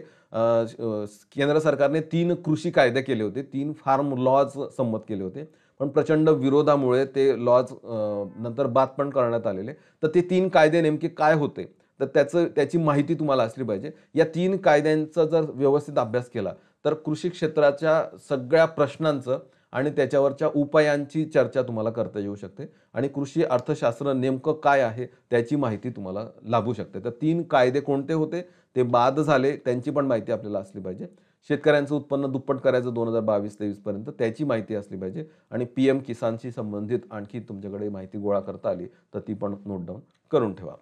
केंद्र सरकारने 3 कृषी कायदे केले होते, 3 फार्म लॉज संमत केले होते. पण प्रचंड विरोधामुळे ते लॉज नंतर बाद पण करण्यात आलेले. तर ते 3 कायदे नेमके काय होते, तर त्याची माहिती तुम्हाला असली पाहिजे. या 3 कायद्यांचा जर व्यवस्थित अभ्यास केला तर कृषी क्षेत्राच्या सगळ्या प्रश्नांचं आणि त्याच्यावरच्या उपायांची चर्चा तुम्हाला करता येऊ शकते आणि कृषी अर्थशास्त्र नेमकं काय आहे त्याची माहिती तुम्हाला लाभू शकते. तर 3 कायदे कोणते होते, ते बाद झाले, त्यांची पण माहिती आपल्याला असली पाहिजे. शेतकऱ्यांचं उत्पन्न दुप्पट करायचं 2022-23 पर्यंत, त्याची माहिती असली पाहिजे आणि PM किसानशी संबंधित आणखी तुमच्याकडे माहिती गोळा करता आली तर ती पण नोट डाऊन करून ठेवा.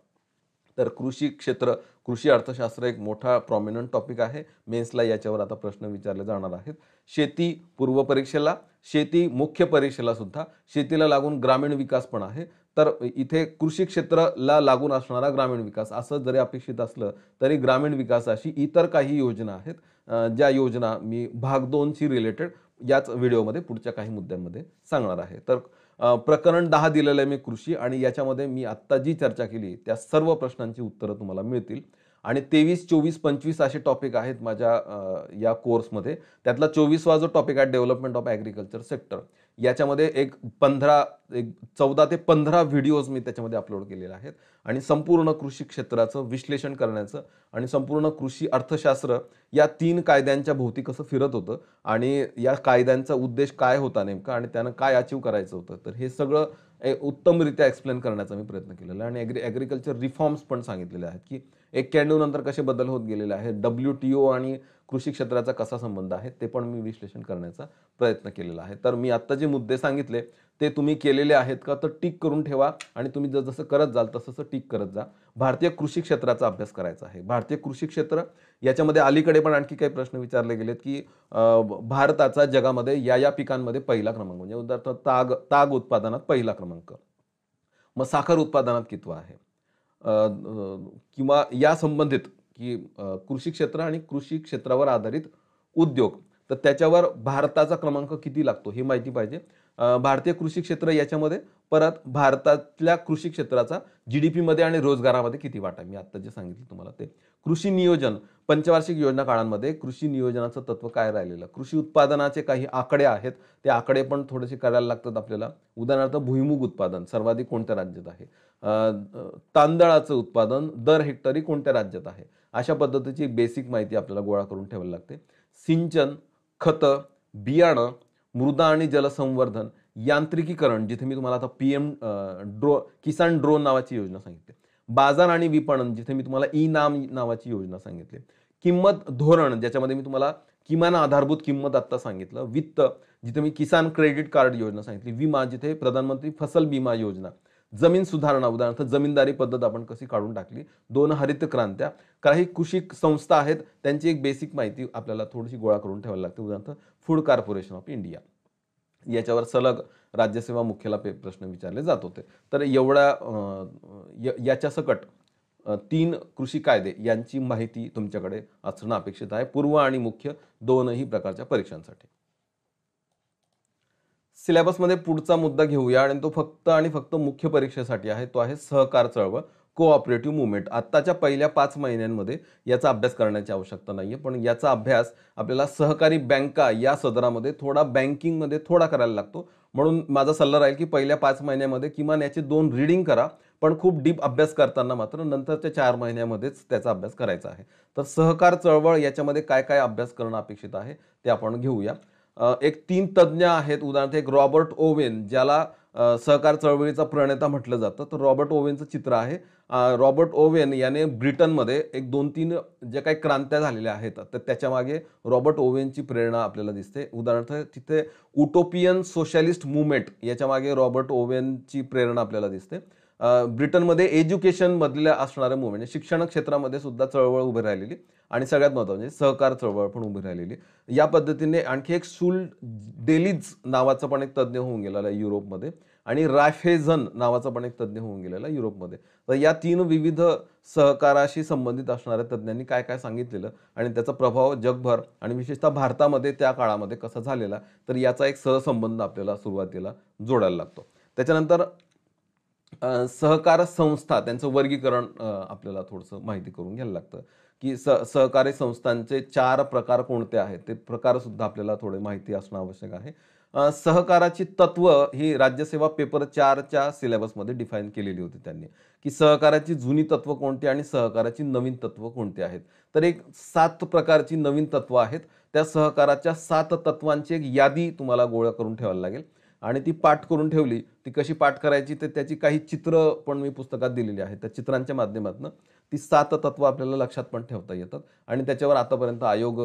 तर कृषी क्षेत्र, कृषी अर्थशास्त्र एक मोठा प्रॉमिनंट टॉपिक आहे. मेन्सला याच्यावर आता प्रश्न विचारले जाणार आहेत. शेती पूर्व परीक्षेला, शेती मुख्य परीक्षेला सुद्धा, शेतीला लागून ग्रामीण विकास पण आहे. तर इथे कृषी क्षेत्राला लागून असणारा ग्रामीण विकास असं जरी अपेक्षित असलं तरी ग्रामीण विकासाशी इतर काही योजना आहेत, ज्या योजना मी भाग 2 शी रिलेटेड याच व्हिडिओमध्ये पुढच्या काही मुद्द्यांमध्ये सांगणार आहे. तर प्रकरण 10 दिलेलं आहे मी कृषी आणि याच्यामध्ये मी आत्ता जी चर्चा केली त्या सर्व प्रश्नांची उत्तरं तुम्हाला मिळतील आणि 23, 24, 25 असे टॉपिक आहेत माझ्या या कोर्समध्ये. त्यातला 24वा जो टॉपिक आहे डेव्हलपमेंट ऑफ ॲग्रिकल्चर सेक्टर, याच्यामध्ये एक 14 ते 15 व्हिडिओज मी त्याच्यामध्ये अपलोड केलेले आहेत आणि संपूर्ण कृषी क्षेत्राचं विश्लेषण करण्याचं आणि संपूर्ण कृषी अर्थशास्त्र या 3 कायद्यांच्या भोवती कसं फिरत होतं आणि या कायद्यांचा उद्देश काय होता नेमका आणि त्यानं काय अचीव करायचं होतं, तर हे सगळं उत्तमरित्या एक्सप्लेन करण्याचा मी प्रयत्न केलेला आहे आणि ॲग्रिकल्चर रिफॉर्म्स पण सांगितलेले आहेत की 91 नंतर कसे बदल होत गेलेले आहेत, WTO आणि कृषी क्षेत्राचा कसा संबंध आहे, ते पण मी विश्लेषण करण्याचा प्रयत्न केलेला आहे. तर मी आत्ता जे मुद्दे सांगितले ते तुम्ही केलेले आहेत का, तर टिक करून ठेवा आणि तुम्ही जसं करत जाल तसं टिक करत जा. भारतीय कृषी क्षेत्राचा अभ्यास करायचा आहे. भारतीय कृषी क्षेत्र याच्यामध्ये अलीकडे पण आणखी काही प्रश्न विचारले गेलेत की भारताचा जगामध्ये या पिकांमध्ये पहिला क्रमांक, म्हणजे उदाहरणार्थ ताग उत्पादनात पहिला क्रमांक, मग साखर उत्पादनात कितवा आहे, किंवा या संबंधित की कृषी क्षेत्र आणि कृषी क्षेत्रावर आधारित उद्योग, तर त्याच्यावर भारताचा क्रमांक किती लागतो हे माहिती पाहिजे. भारतीय कृषी क्षेत्र याच्यामध्ये परत भारतातल्या कृषी क्षेत्राचा GDP मध्ये आणि रोजगारामध्ये किती वाटा, मी आता जे सांगितलं तुम्हाला ते. कृषी नियोजन, पंचवार्षिक योजना काळांमध्ये कृषी नियोजनाचं तत्व काय राहिलेलं, कृषी उत्पादनाचे काही आकडे आहेत, ते आकडे पण थोडेसे करायला लागतात आपल्याला. उदाहरणार्थ भुईमुग उत्पादन सर्वाधिक कोणत्या राज्यात आहे, तांदळाचं उत्पादन दर हेक्टरी कोणत्या राज्यात आहे, अशा पद्धतीची बेसिक माहिती आपल्याला गोळा करून ठेवायला लागते. सिंचन, खतं, बियाणं, मृदा आणि जलसंवर्धन, यांत्रिकीकरण, जिथे मी तुम्हाला आता PM किसान ड्रोन नावाची योजना सांगितली. बाजार आणि विपणन, जिथे मी तुम्हाला नाम नावाची योजना सांगितली. किंमत धोरण, ज्याच्यामध्ये मी तुम्हाला किमान आधारभूत किंमत आता सांगितलं. वित्त, जिथे मी किसान क्रेडिट कार्ड योजना सांगितली. विमा, जिथे प्रधानमंत्री फसल विमा योजना. जमीन सुधारणा, उदाहरणार्थ जमीनदारी पद्धत आपण कशी काढून टाकली. 2 हरित क्रांत्या, काही कृषी संस्था आहेत त्यांची एक बेसिक माहिती आपल्याला थोडीशी गोळा करून ठेवायला लागते. उदाहरणार्थ फूड कॉर्पोरेशन ऑफ इंडिया, याच्यावर सलग राज्यसेवा मुख्याला प्रश्न विचारले जात होते. तर याच्या सकट 3 कृषी कायदे यांची माहिती तुमच्याकडे असणं अपेक्षित आहे पूर्व आणि मुख्य दोनही प्रकारच्या परीक्षांसाठी. सिलेबसमध्ये पुढचा मुद्दा घेऊया आणि तो फक्त आणि फक्त मुख्य परीक्षेसाठी आहे. तो आहे सहकार चळवळ. Cooperative movement. आत्ताच्या पहिल्या 5 महिन्यांमध्ये याचा अभ्यास करण्याची आवश्यकता नाहीये, पण याचा अभ्यास आपल्याला सहकारी बँका या सदरामध्ये थोडा बँकिंगमध्ये थोडा करायला लागतो. म्हणून माझा सल्ला राहील की पहिल्या 5 महिन्यामध्ये किमान याची 2 रीडिंग करा, पण खूप डीप अभ्यास करताना मात्र नंतरच्या 4 महिन्यामध्येच त्याचा अभ्यास करायचा आहे. तर सहकार चळवळ याच्यामध्ये काय काय अभ्यास करणं अपेक्षित आहे ते आपण घेऊया. एक 3 तज्ञ आहेत. उदाहरणार्थ एक रॉबर्ट ओवेन, ज्याला सहकार चळवळीचा प्रणेता म्हटलं जातं. तर रॉबर्ट ओवेनचं चित्र आहे. रॉबर्ट ओवेन याने ब्रिटनमध्ये एक 2-3 जे काही क्रांत्या झालेल्या आहेत, तर त्याच्यामागे रॉबर्ट ओवेनची प्रेरणा आपल्याला दिसते. उदाहरणार्थ तिथे उटोपियन सोशलिस्ट मूव्हमेंट याच्यामागे रॉबर्ट ओवेनची प्रेरणा आपल्याला दिसते. ब्रिटनमध्ये एज्युकेशनमधल्या असणाऱ्या मूव्हमेंट, शिक्षण क्षेत्रामध्ये सुद्धा चळवळ उभी राहिलेली आणि सगळ्यात महत्त्वाचं म्हणजे सहकार चळवळ पण उभी राहिलेली. या पद्धतीने आणखी एक शूल डेलिज नावाचा पण एक तज्ञ होऊन गेलेला आहे युरोपमध्ये आणि रायफेझन नावाचा पण एक तज्ञ होऊन गेलेला आहे युरोपमध्ये. तर या 3 विविध सहकाराशी संबंधित असणाऱ्या तज्ञांनी काय काय सांगितलेलं आणि त्याचा प्रभाव जगभर आणि विशेषतः भारतामध्ये त्या काळामध्ये कसा झालेला, तर याचा एक सहसंबंध आपल्याला सुरुवातीला जोडायला लागतो. त्याच्यानंतर सहकार संस्था त्यांचं वर्गीकरण आपल्याला थोडंसं माहिती करून घ्यायला लागतं, की सहकारी संस्थांचे 4 प्रकार कोणते आहेत, ते प्रकार सुद्धा आपल्याला थोडे माहिती असणं आवश्यक आहे. सहकाराची तत्व ही राज्यसेवा पेपर 4च्या सिलेबसमध्ये डिफाईन केलेली होती त्यांनी, की सहकाराची जुनी तत्व कोणती आणि सहकाराची नवीन तत्व कोणती आहेत. तर एक 7 प्रकारची नवीन तत्व आहेत. त्या सहकाराच्या 7 तत्वांची एक यादी तुम्हाला गोळा करून ठेवायला लागेल आणि ती पाठ करून ठेवली. ती कशी पाठ करायची तर त्याची काही चित्र पण मी पुस्तकात दिलेली आहेत. त्या चित्रांच्या माध्यमातून ती 7 तत्व आपल्याला लक्षात पण ठेवता येतात आणि त्याच्यावर आतापर्यंत आयोग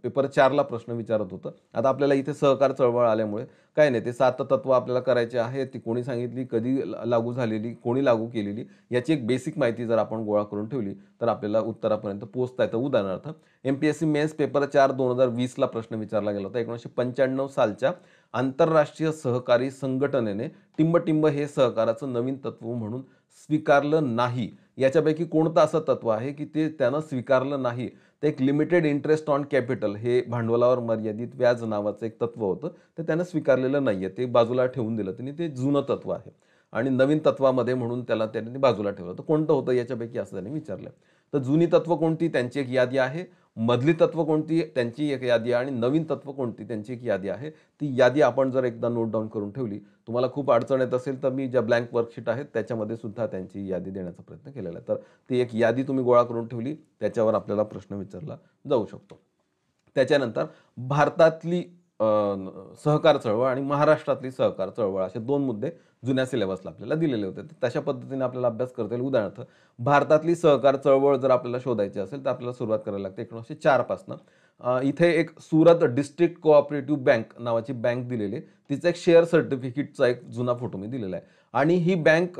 पेपर 4ला प्रश्न विचारत होतं. आता आपल्याला इथे सहकार चळवळ आल्यामुळे काय नाही, ते 7 तत्व आपल्याला करायचे आहेत. ती कोणी सांगितली, कधी लागू झालेली, कोणी लागू केलेली याची एक बेसिक माहिती जर आपण गोळा करून ठेवली तर आपल्याला उत्तरापर्यंत पोहोचता येतं. उदाहरणार्थ एमपीएससी मेन्स पेपर 4 2020ला प्रश्न विचारला गेला होता. 1995 सालच्या आंतरराष्ट्रीय सहकारी संघटनेने टिंब हे सहकाराचं नवीन तत्व म्हणून स्वीकारलं नाही. याच्यापैकी कोणतं असं तत्व आहे की ते त्यानं स्वीकारलं नाही? ते एक लिमिटेड इंटरेस्ट ऑन कॅपिटल, हे भांडवलावर मर्यादित व्याज नावाचं एक तत्व होतं. ते त्यानं स्वीकारलेलं नाहीये. ते बाजूला ठेवून दिलं त्यांनी. ते जुनं तत्व आहे आणि नवीन तत्वामध्ये म्हणून त्याला त्यांनी बाजूला ठेवलं. तर कोणतं होतं याच्यापैकी असं त्यांनी विचारलं. तर जुनी तत्व कोणती त्यांची एक यादी आहे. मधली तत्व कोणती त्यांची एक यादी आहे आणि नवीन तत्व कोणती त्यांची एक यादी आहे. ती यादी आपण जर एकदा नोट डाऊन करून ठेवली, तुम्हाला खूप अडचण येत असेल तर मी ज्या ब्लँक वर्कशीट आहेत त्याच्यामध्ये सुद्धा त्यांची यादी देण्याचा प्रयत्न केलेला आहे. तर ती एक यादी तुम्ही गोळा करून ठेवली, त्याच्यावर आपल्याला प्रश्न विचारला जाऊ शकतो. त्याच्यानंतर भारतातली सहकार चळवळ आणि महाराष्ट्रातली सहकार चळवळ असे 2 मुद्दे जुन्या सिलेबसला आपल्याला दिलेले होते. तर तशा पद्धतीने आपल्याला अभ्यास करता येईल. उदाहरणार्थ भारतातली सहकार चळवळ जर आपल्याला शोधायची असेल तर आपल्याला सुरुवात करायला लागते 1904 पासून. इथे एक सुरत डिस्ट्रिक्ट कोऑपरेटिव्ह बँक नावाची बँक दिलेली आहे. तिचा एक शेअर सर्टिफिकेटचा एक जुना फोटो मी दिलेला आहे आणि ही बँक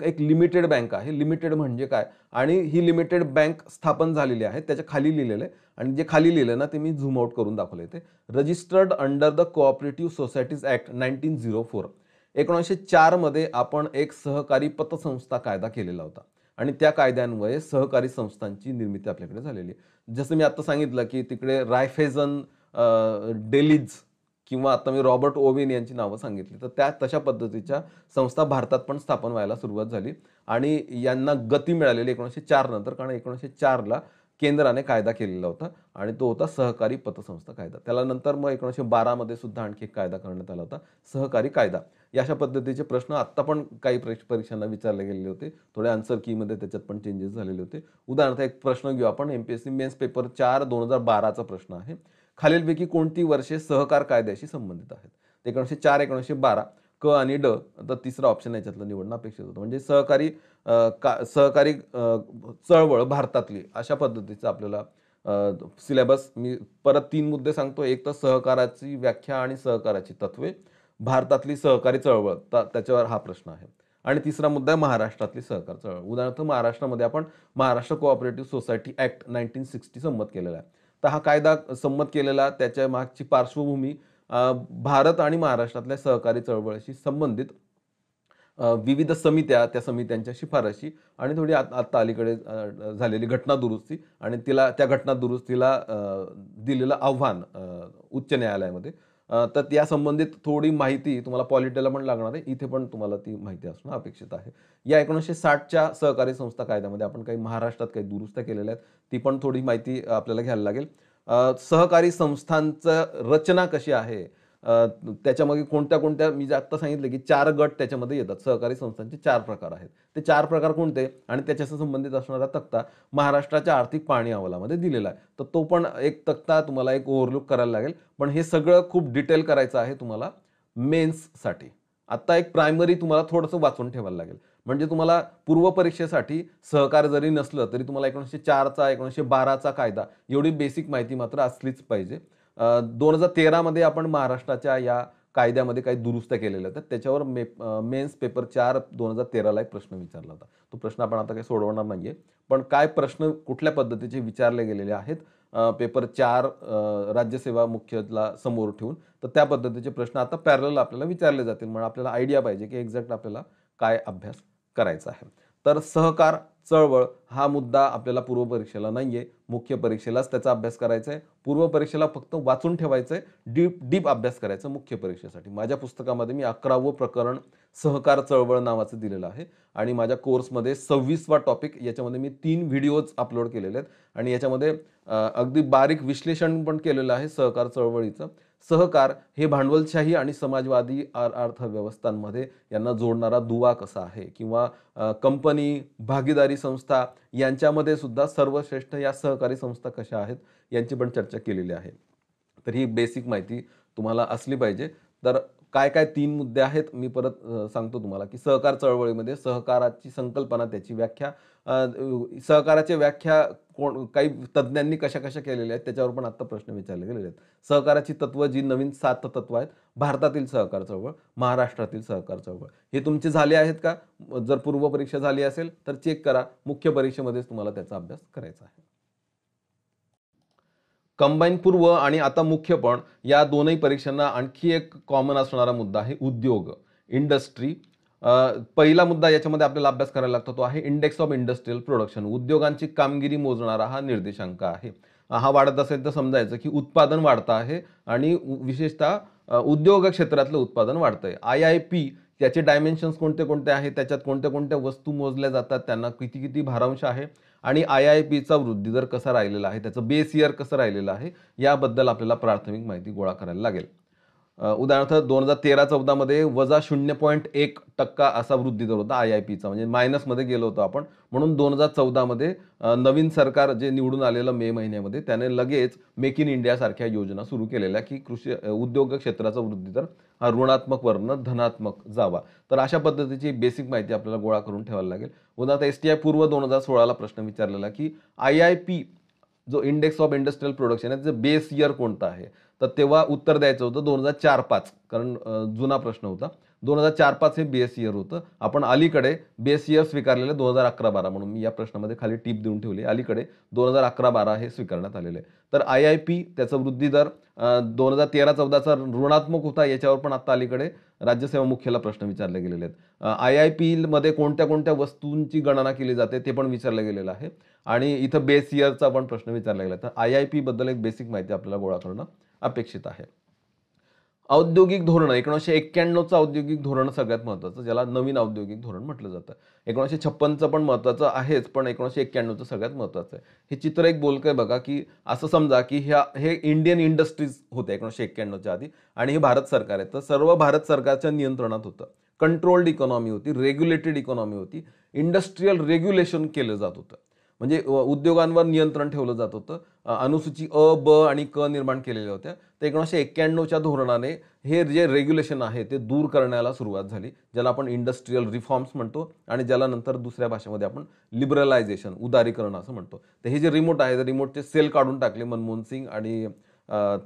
एक लिमिटेड बँक आहे. लिमिटेड म्हणजे काय आणि ही लिमिटेड बँक स्थापन झालेली आहे. त्याच्या खाली लिहिलेलं आहे आणि जे खाली लिहिलं ना ते मी झूम आउट करून दाखवलं इथे. Registered under the cooperative societies act 1904. 1904 मध्ये आपण एक सहकारी पतसंस्था कायदा केलेला होता आणि त्या कायद्यान्वये सहकारी संस्थांची निर्मिती आपल्याकडे झालेली आहे. जसं मी आता सांगितलं की तिकडे रायफेझन, डेलिज किंवा आता मी रॉबर्ट ओवेन यांची नावं सांगितली, तर त्या तशा पद्धतीच्या संस्था भारतात पण स्थापन व्हायला सुरुवात झाली आणि यांना गती मिळालेली 1904 नंतर, कारण 1904ला केंद्राने कायदा केलेला होता आणि तो होता सहकारी पतसंस्था कायदा. त्याला नंतर मग 1912 मध्ये सुद्धा आणखी एक कायदा करण्यात आला होता, सहकारी कायदा. या अशा पद्धतीचे प्रश्न आत्ता पण काही परीक्षांना विचारले गेलेले होते. थोडे आन्सर कीमध्ये त्याच्यात पण चेंजेस झालेले होते. उदाहरणार्थ एक प्रश्न घेऊ आपण. एमपीएससी मेन्स पेपर 4 2012चा प्रश्न आहे. खालीलपैकी कोणती वर्षे सहकार कायद्याशी संबंधित आहेत? 1904, 1912, क आणि ड. तर तिसरा ऑप्शन याच्यातलं निवडणं अपेक्षित होतं. म्हणजे सहकारी चळवळ भारतातली अशा पद्धतीचं आपल्याला सिलेबस मी परत 3 मुद्दे सांगतो. एक तर सहकाराची व्याख्या आणि सहकाराची तत्वे, भारतातली सहकारी चळवळ त्याच्यावर हा प्रश्न आहे आणि तिसरा मुद्दा आहे महाराष्ट्रातली सहकार चळवळ. उदाहरणार्थ महाराष्ट्रामध्ये आपण महाराष्ट्र कोऑपरेटिव्ह सोसायटी ॲक्ट 1960 संमत केलेला आहे. तर हा कायदा संमत केलेला त्याच्या मागची पार्श्वभूमी भारत आणि महाराष्ट्रातल्या सहकारी चळवळीशी संबंधित विविध समित्या, त्या समित्यांच्या शिफारशी आणि थोडी आत्ता अलीकडे झालेली घटना दुरुस्ती आणि त्या घटना दुरुस्तीला दिलेलं आव्हान उच्च न्यायालयामध्ये. तर त्या संबंधित थोडी माहिती तुम्हाला पॉलिटीला पण लागणार आहे, इथे पण तुम्हाला ती माहिती असणं अपेक्षित आहे. या 1960च्या सहकारी संस्था कायद्यामध्ये आपण काही महाराष्ट्रात काही दुरुस्त्या केलेल्या आहेत, ती पण थोडी माहिती आपल्याला घ्यायला लागेल. सहकारी संस्थांचं रचना कशी आहे, त्याच्यामध्ये कोणत्या-कोणत्या मी जे आत्ता सांगितलं, की 4 गट त्याच्यामध्ये येतात. सहकारी संस्थांचे 4 प्रकार आहेत. ते 4 प्रकार कोणते आणि त्याच्याशी संबंधित असणारा तक्ता महाराष्ट्राच्या आर्थिक पाहणी अहवालामध्ये दिलेला आहे. तर तो पण एक तक्ता तुम्हाला एक ओव्हरलूक करायला लागेल. पण हे सगळं खूप डिटेल करायचं आहे तुम्हाला मेन्ससाठी. आता एक प्रायमरी तुम्हाला थोडंसं वाचून ठेवायला लागेल. म्हणजे तुम्हाला पूर्व परीक्षेसाठी सहकार जरी नसलं, तरी तुम्हाला 1904चा 1912चा कायदा एवढी बेसिक माहिती मात्र असलीच पाहिजे. 2013 मध्ये आपण महाराष्ट्राच्या या कायद्यामध्ये काही दुरुस्त्या केलेल्या होत्या. त्याच्यावर मेन्स पेपर 4 2013ला एक प्रश्न विचारला होता. तो प्रश्न आपण आता काही सोडवणार नाहीये. पण काय प्रश्न कुठल्या पद्धतीचे विचारले गेलेले आहेत, पेपर 4 राज्यसेवा मुख्यला समोर ठेवून, तर त्या पद्धतीचे प्रश्न आता पॅरलल आपल्याला विचारले जातील. म्हणजे आपल्याला आयडिया पाहिजे की एक्झॅक्ट आपल्याला काय अभ्यास करायचा आहे. तर सहकार चळवळ हा मुद्दा आपल्याला पूर्व परीक्षेला नाहीये, मुख्य परीक्षेलाच त्याचा अभ्यास करायचा आहे. पूर्व परीक्षेला फक्त वाचून ठेवायचं आहे, डीप अभ्यास करायचा मुख्य परीक्षेसाठी. माझ्या पुस्तकामध्ये मी 11वं प्रकरण सहकार चळवळ नावाचं दिलेलं आहे आणि माझ्या कोर्समध्ये 26वा टॉपिक, याच्यामध्ये मी 3 व्हिडिओज अपलोड केलेले आहेत आणि याच्यामध्ये अगदी बारीक विश्लेषण पण केलेलं आहे सहकार चळवळीचं. सहकार हे भांडवलशाही आणि समाजवादी अर्थव्यवस्थांमध्ये यांना जोडणारा दुवा कसा आहे, किंवा कंपनी, भागीदारी संस्था यांच्यामध्ये सुद्धा सर्वश्रेष्ठ या सहकारी संस्था कशा आहेत यांची पण चर्चा केलेली आहे. तर ही बेसिक माहिती तुम्हाला असली पाहिजे. तर काय काय 3 मुद्दे आहेत मी परत सांगतो तुम्हाला, की सहकार चळवळीमध्ये सहकाराची संकल्पना, त्याची व्याख्या, सहकाराची व्याख्या काही तज्ज्ञांनी कशा-कशा केलेल्या आहेत त्याच्यावर पण आता प्रश्न विचारले गेलेले आहेत. सहकाराची तत्व, जी नवीन 7 तत्व आहेत, भारतातील सहकार चळवळ, महाराष्ट्रातील सहकार चळवळ, हे तुमचे झाले आहेत का? जर पूर्व परीक्षा झाली असेल तर चेक करा. मुख्य परीक्षेमध्येच तुम्हाला त्याचा अभ्यास करायचा आहे. कंबाईन पूर्व आणि आता मुख्य पण या दोनही परीक्षांना आणखी एक कॉमन असणारा मुद्दा आहे उद्योग, इंडस्ट्री. पहिला मुद्दा याच्यामध्ये आपल्याला अभ्यास करायला लागतो तो आहे इंडेक्स ऑफ इंडस्ट्रियल प्रोडक्शन. उद्योगांची कामगिरी मोजणारा हा निर्देशांक आहे. हा वाढत असेल तर समजायचं की उत्पादन वाढतं आहे आणि विशेषतः उद्योग क्षेत्रातलं उत्पादन वाढतंय. IIP त्याचे डायमेन्शन्स कोणते-कोणते आहेत, त्याच्यात कोणत्या-कोणत्या वस्तू मोजल्या जातात, त्यांना किती-किती भारांश आहे आणि IIPचा वृद्धी दर कसा राहिलेला आहे, त्याचं बेस इयर कसं राहिलेलं आहे, याबद्दल आपल्याला प्राथमिक माहिती गोळा करायला लागेल. उदाहरणार्थ 2013-14 मध्ये -0.1% असा वृद्धी दर होता IIPचा, म्हणजे मायनसमध्ये गेलो होतो आपण. म्हणून 2014 मध्ये नवीन सरकार जे निवडून आलेलं मे महिन्यामध्ये, त्याने लगेच मेक इन इंडिया सारख्या योजना सुरू केलेल्या, की कृषी उद्योग क्षेत्राचा वृद्धी दर हा ऋणात्मक वरनं धनात्मक जावा. तर अशा पद्धतीची बेसिक माहिती आपल्याला गोळा करून ठेवायला लागेल. उदाहरणार्थ STI पूर्व 2016ला प्रश्न विचारलेला, की IIP जो इंडेक्स ऑफ इंडस्ट्रियल प्रोडक्शन आहे, त्याचं बेस इयर कोणतं आहे? तर तेव्हा उत्तर द्यायचं होतं 2004-5, कारण जुना प्रश्न होता. 2004-5 हे बेस इयर होतं. आपण अलीकडे बेस इयर स्वीकारलेलं 2011-12, म्हणून मी या प्रश्नामध्ये खाली टिप देऊन ठेवली. अलीकडे 2011-12 हे स्वीकारण्यात आलेलं आहे. तर IIP त्याचा वृद्धी दर 2013-14चा ऋणात्मक होता, याच्यावर पण आता अलीकडे राज्यसेवा मुख्याला प्रश्न विचारले गेलेले आहेत. IIP मध्ये कोणत्या-कोणत्या वस्तूंची गणना केली जाते ते पण विचारलं गेलेलं आहे आणि इथं बेस इयरचा पण प्रश्न विचारला गेला. तर IIP बद्दल एक बेसिक माहिती आपल्याला गोळा करणं अपेक्षित आहे. औद्योगिक धोरण 1991चं औद्योगिक धोरण सगळ्यात महत्त्वाचं, ज्याला नवीन औद्योगिक धोरण म्हटलं जातं. 1956चं पण महत्त्वाचं आहेच, पण 1991चं सगळ्यात महत्त्वाचं आहे. हे चित्र एक बोलकं आहे बघा, की असं समजा की हे इंडियन इंडस्ट्रीज होते 1991च्या आधी आणि हे भारत सरकार आहे. तर सर्व भारत सरकारच्या नियंत्रणात होतं. कंट्रोल्ड इकॉनॉमी होती, रेग्युलेटेड इकॉनॉमी होती, इंडस्ट्रियल रेग्युलेशन केलं जात होतं. म्हणजे उद्योगांवर नियंत्रण ठेवलं जात होतं. अनुसूची अ, ब आणि क निर्माण केलेल्या होत्या. तर 1991च्या धोरणाने हे जे रेग्युलेशन आहे ते दूर करण्याला सुरुवात झाली, ज्याला आपण इंडस्ट्रियल रिफॉर्म्स म्हणतो आणि ज्याला नंतर दुसऱ्या भाषेमध्ये आपण लिबरलायझेशन, उदारीकरण असं म्हणतो. तर हे जे रिमोट आहे, रिमोटचे सेल काढून टाकले मनमोहन सिंग आणि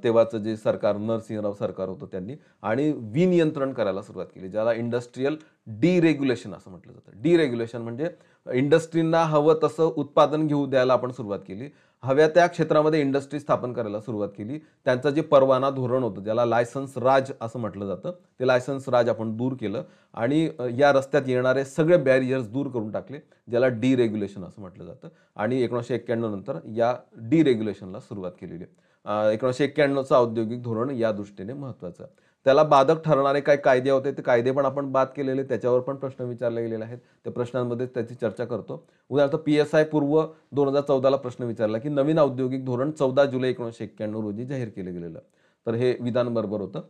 तेव्हाचं जे सरकार, नरसिंहराव सरकार होतं त्यांनी, आणि विनियंत्रण करायला सुरुवात केली, ज्याला इंडस्ट्रियल डिरेग्युलेशन असं म्हटलं जातं. डिरेग्युलेशन म्हणजे इंडस्ट्रींना हवं तसं उत्पादन घेऊ द्यायला आपण सुरुवात केली. हव्या त्या क्षेत्रामध्ये इंडस्ट्री स्थापन करायला सुरुवात केली. त्यांचं जे परवाना धोरण होतं, ज्याला लायसन्स राज असं म्हटलं जातं, ते लायसन्स राज आपण दूर केलं आणि या रस्त्यात येणारे सगळे बॅरियर्स दूर करून टाकले, ज्याला डिरेग्युलेशन असं म्हटलं जातं. आणि 1991 नंतर या डिरेग्युलेशनला सुरुवात केलेली आहे. 1991चं औद्योगिक धोरण या दृष्टीने महत्त्वाचं. त्याला बाधक ठरणारे काही कायदे होते, ते कायदे पण आपण बाद केलेले, त्याच्यावर पण प्रश्न विचारले गेलेले आहेत. त्या प्रश्नांमध्ये त्याची चर्चा करतो. उदाहरणार्थ PSI पूर्व 2014ला प्रश्न विचारला की नवीन औद्योगिक धोरण 14 जुलै 1991 रोजी जाहीर केलं गेलेलं. तर हे विधान बरोबर होतं.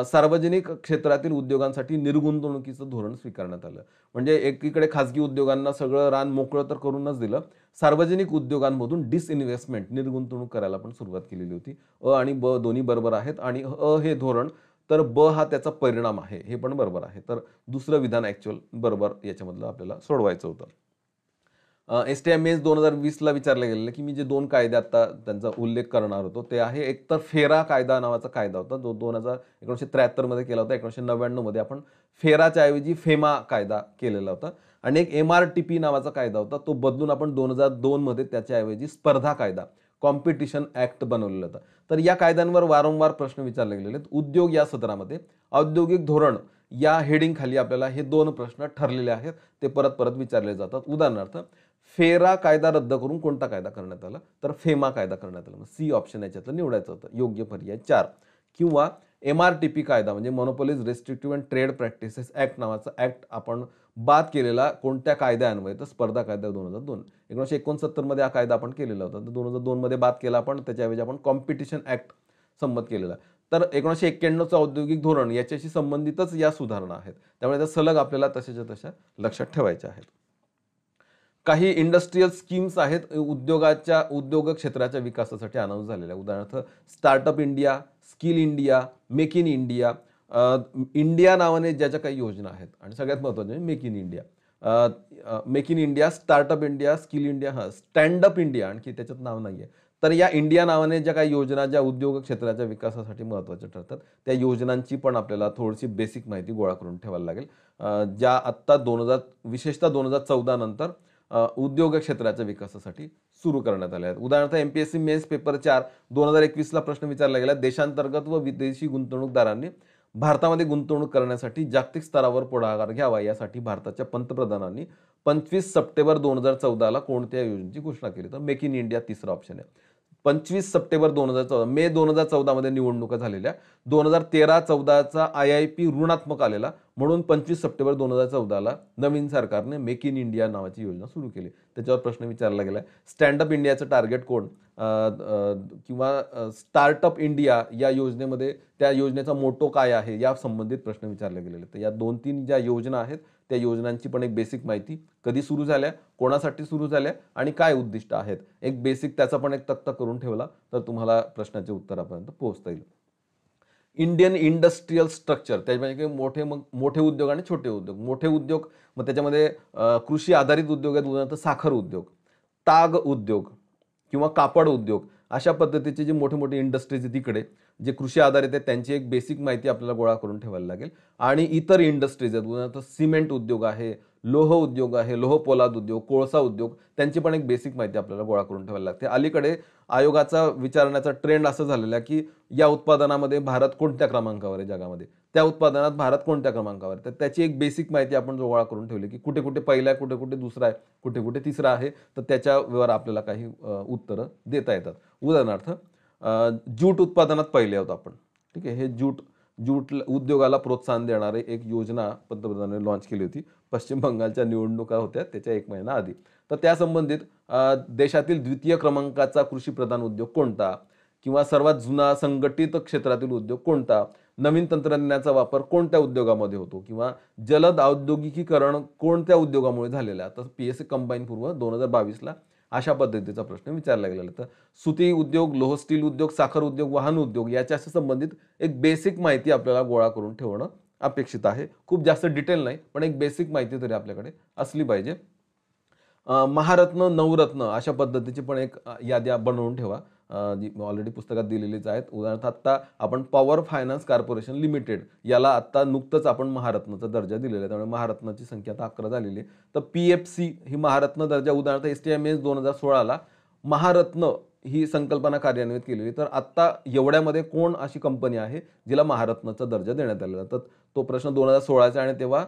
सार्वजनिक क्षेत्रातील उद्योगांसाठी निर्गुंतवणुकीचं धोरण स्वीकारण्यात आलं. म्हणजे एकीकडे खाजगी उद्योगांना सगळं रान मोकळं तर करूनच दिलं. सार्वजनिक उद्योगांमधून डिसइन्व्हेस्टमेंट, निर्गुंतवणूक करायला पण सुरुवात केलेली होती. आणि ब दोन्ही बरोबर आहेत आणि हे धोरण, तर हा त्याचा परिणाम आहे, हे पण बरोबर आहे. तर दुसरं विधान ॲक्च्युअल बरोबर याच्यामधलं आपल्याला सोडवायचं होतं. STI-MENS 2020ला विचारलं गेलेलं की मी जे 2 कायदे आता त्यांचा उल्लेख करणार होतो, ते आहे एक तर फेरा कायदा नावाचा कायदा होता, जो 1973 मध्ये केला होता. 1999 मध्ये आपण फेराच्या ऐवजी फेमा कायदा केलेला होता. आणि एक MRTP नावाचा कायदा होता, तो बदलून आपण 2002 मध्ये त्याच्याऐवजी स्पर्धा कायदा, कॉम्पिटिशन ॲक्ट बनवलेला होता. तर या कायद्यांवर वारंवार प्रश्न विचारले गेलेले आहेत. उद्योग या सदरामध्ये औद्योगिक धोरण या हेडिंग खाली आपल्याला हे 2 प्रश्न ठरलेले आहेत, ते परत परत विचारले जातात. उदाहरणार्थ, फेरा कायदा रद्द करून कोणता कायदा करण्यात आला, तर फेमा कायदा करण्यात आला. सी ऑप्शन याच्यातलं निवडायचं होतं, योग्य पर्याय 4. किंवा MRTP कायदा म्हणजे monopolies restrictive and trade practices act नावाचा ॲक्ट आपण बाद केलेला कोणत्या कायद्यान्वये, तर स्पर्धा कायदा 2002. 1969 मध्ये हा कायदा आपण केलेला होता, तर 2002 मध्ये बाद केला आपण, त्याच्याऐवजी आपण कॉम्पिटिशन ॲक्ट संमत केलेला. तर 1991चं औद्योगिक धोरण याच्याशी संबंधितच या सुधारणा आहेत. त्यामुळे त्या सलग आपल्याला तशाच्या तशा लक्षात ठेवायच्या आहेत. काही इंडस्ट्रियल स्कीम्स आहेत उद्योग क्षेत्राच्या विकासासाठी अनाऊन्स झालेल्या. उदाहरणार्थ, startup India, skill India, make in India. India नावाने ज्याच्या काही योजना आहेत आणि सगळ्यात महत्त्वाचं म्हणजे make in India. Make in India, startup India, skill India, standup India, आणखी त्याच्यात नाव नाही आहे. तर या इंडिया नावाने ज्या काही योजना ज्या उद्योग क्षेत्राच्या विकासासाठी महत्त्वाच्या ठरतात, त्या योजनांची पण आपल्याला थोडीशी बेसिक माहिती गोळा करून ठेवायला लागेल. ज्या आत्ता विशेषतः 2014 नंतर उद्योग क्षेत्राच्या विकासासाठी सुरू करण्यात आले आहेत. उदाहरणार्थ, MPSC मेन्स पेपर 4 2021ला प्रश्न विचारला गेला, देशांतर्गत व विदेशी गुंतवणूकदारांनी भारतामध्ये गुंतवणूक करण्यासाठी जागतिक स्तरावर पुढाकार घ्यावा, यासाठी भारताच्या पंतप्रधानांनी 25 सप्टेंबर 2014ला कोणत्या योजनेची घोषणा केली, तर मेक इन इंडिया तिसरा ऑप्शन आहे. 25 सप्टेंबर 2014, मे 2014 मध्ये निवडणुका झालेल्या. 2013-14चा IIP ऋणात्मक आलेला, म्हणून 25 सप्टेंबर 2014ला नवीन सरकारने मेक इन इंडिया नावाची योजना सुरू केली. त्याच्यावर प्रश्न विचारला गेला, स्टँडअप इंडियाचं टार्गेट कोण, किंवा स्टार्टअप इंडिया या योजनेमध्ये त्या योजनेचा मोटो काय आहे, या संबंधित प्रश्न विचारले गेलेले. तर या 2-3 ज्या योजना आहेत, त्या योजनांची पण एक बेसिक माहिती, कधी सुरू झाल्या, कोणासाठी सुरू झाल्या आणि काय उद्दिष्ट आहेत, एक बेसिक त्याचा पण एक तक्ता करून ठेवला तर तुम्हाला प्रश्नाच्या उत्तरापर्यंत पोहोचता येईल. इंडियन इंडस्ट्रियल स्ट्रक्चर, त्याच्यामध्ये मोठे उद्योग आणि छोटे उद्योग. मोठे उद्योग मग त्याच्यामध्ये कृषी आधारित उद्योग आहेत, उदाहरणार्थ साखर उद्योग, ताग उद्योग किंवा कापड उद्योग, अशा पद्धतीचे जे मोठे इंडस्ट्रीज आहेत तिकडे जे कृषी आधारित आहेत, त्यांची एक बेसिक माहिती आपल्याला गोळा करून ठेवायला लागेल. आणि इतर इंडस्ट्रीज आहेत, उदाहरणार्थ सिमेंट उद्योग आहे, लोह उद्योग आहे, लोह पोलाद उद्योग, कोळसा उद्योग, त्यांची पण एक बेसिक माहिती आपल्याला गोळा करून ठेवायला लागते. अलीकडे आयोगाचा विचारण्याचा ट्रेंड असं झालेला आहे की या उत्पादनामध्ये भारत कोणत्या क्रमांकावर आहे जगामध्ये, त्या उत्पादनात भारत कोणत्या क्रमांकावर आहे, तर त्याची एक बेसिक माहिती आपण गोळा करून ठेवली की कुठे कुठे पहिला आहे, कुठे कुठे दुसरा आहे, कुठे कुठे तिसरा आहे, तर त्याच्यावर आपल्याला काही उत्तरं देता येतात. उदाहरणार्थ, ज्यूट उत्पादनात पहिले आहोत आपण, ठीक आहे. हे ज्यूट उद्योगाला प्रोत्साहन देणारे एक योजना पंतप्रधानांनी लॉन्च केली होती. पश्चिम बंगालच्या निवडणुका होत्या त्याच्या 1 महिना आधी. तर त्या संबंधित देशातील द्वितीय क्रमांकाचा कृषी प्रधान उद्योग कोणता, किंवा सर्वात जुना संघटित क्षेत्रातील उद्योग कोणता, नवीन तंत्रज्ञानाचा वापर कोणत्या उद्योगामध्ये होतो, किंवा जलद औद्योगिकीकरण कोणत्या उद्योगामुळे झालेला आहे. तर PSC कंबाईन पूर्व 2022ला अशा पद्धतीचा प्रश्न विचारला गेलेला. तर सुती उद्योग, लोह स्टील उद्योग, साखर उद्योग, वाहन उद्योग याच्याशी संबंधित एक बेसिक माहिती आपल्याला गोळा करून ठेवणं अपेक्षित आहे. खूप जास्त डिटेल नाही, पण एक बेसिक माहिती तरी आपल्याकडे असली पाहिजे. महारत्न, नवरत्न अशा पद्धतीची पण एक याद्या बनवून ठेवा, जी ऑलरेडी पुस्तकात दिलेलीच आहेत. उदाहरणार्थ, आत्ता आपण पॉवर फायनान्स कॉर्पोरेशन लिमिटेड याला आत्ता नुकतंच आपण महारत्नाचा दर्जा दिलेला आहे, त्यामुळे महारत्नाची संख्या आता 11 झालेली आहे. तर PFC ही महारत्न दर्जा, उदाहरणार्थ STI-MENS 2016ला महारत्न ही संकल्पना कार्यान्वित केलेली. तर आत्ता एवढ्यामध्ये कोण अशी कंपनी आहे जिला महारत्नाचा दर्जा देण्यात आलेला, तर तो प्रश्न 2016चा, आणि तेव्हा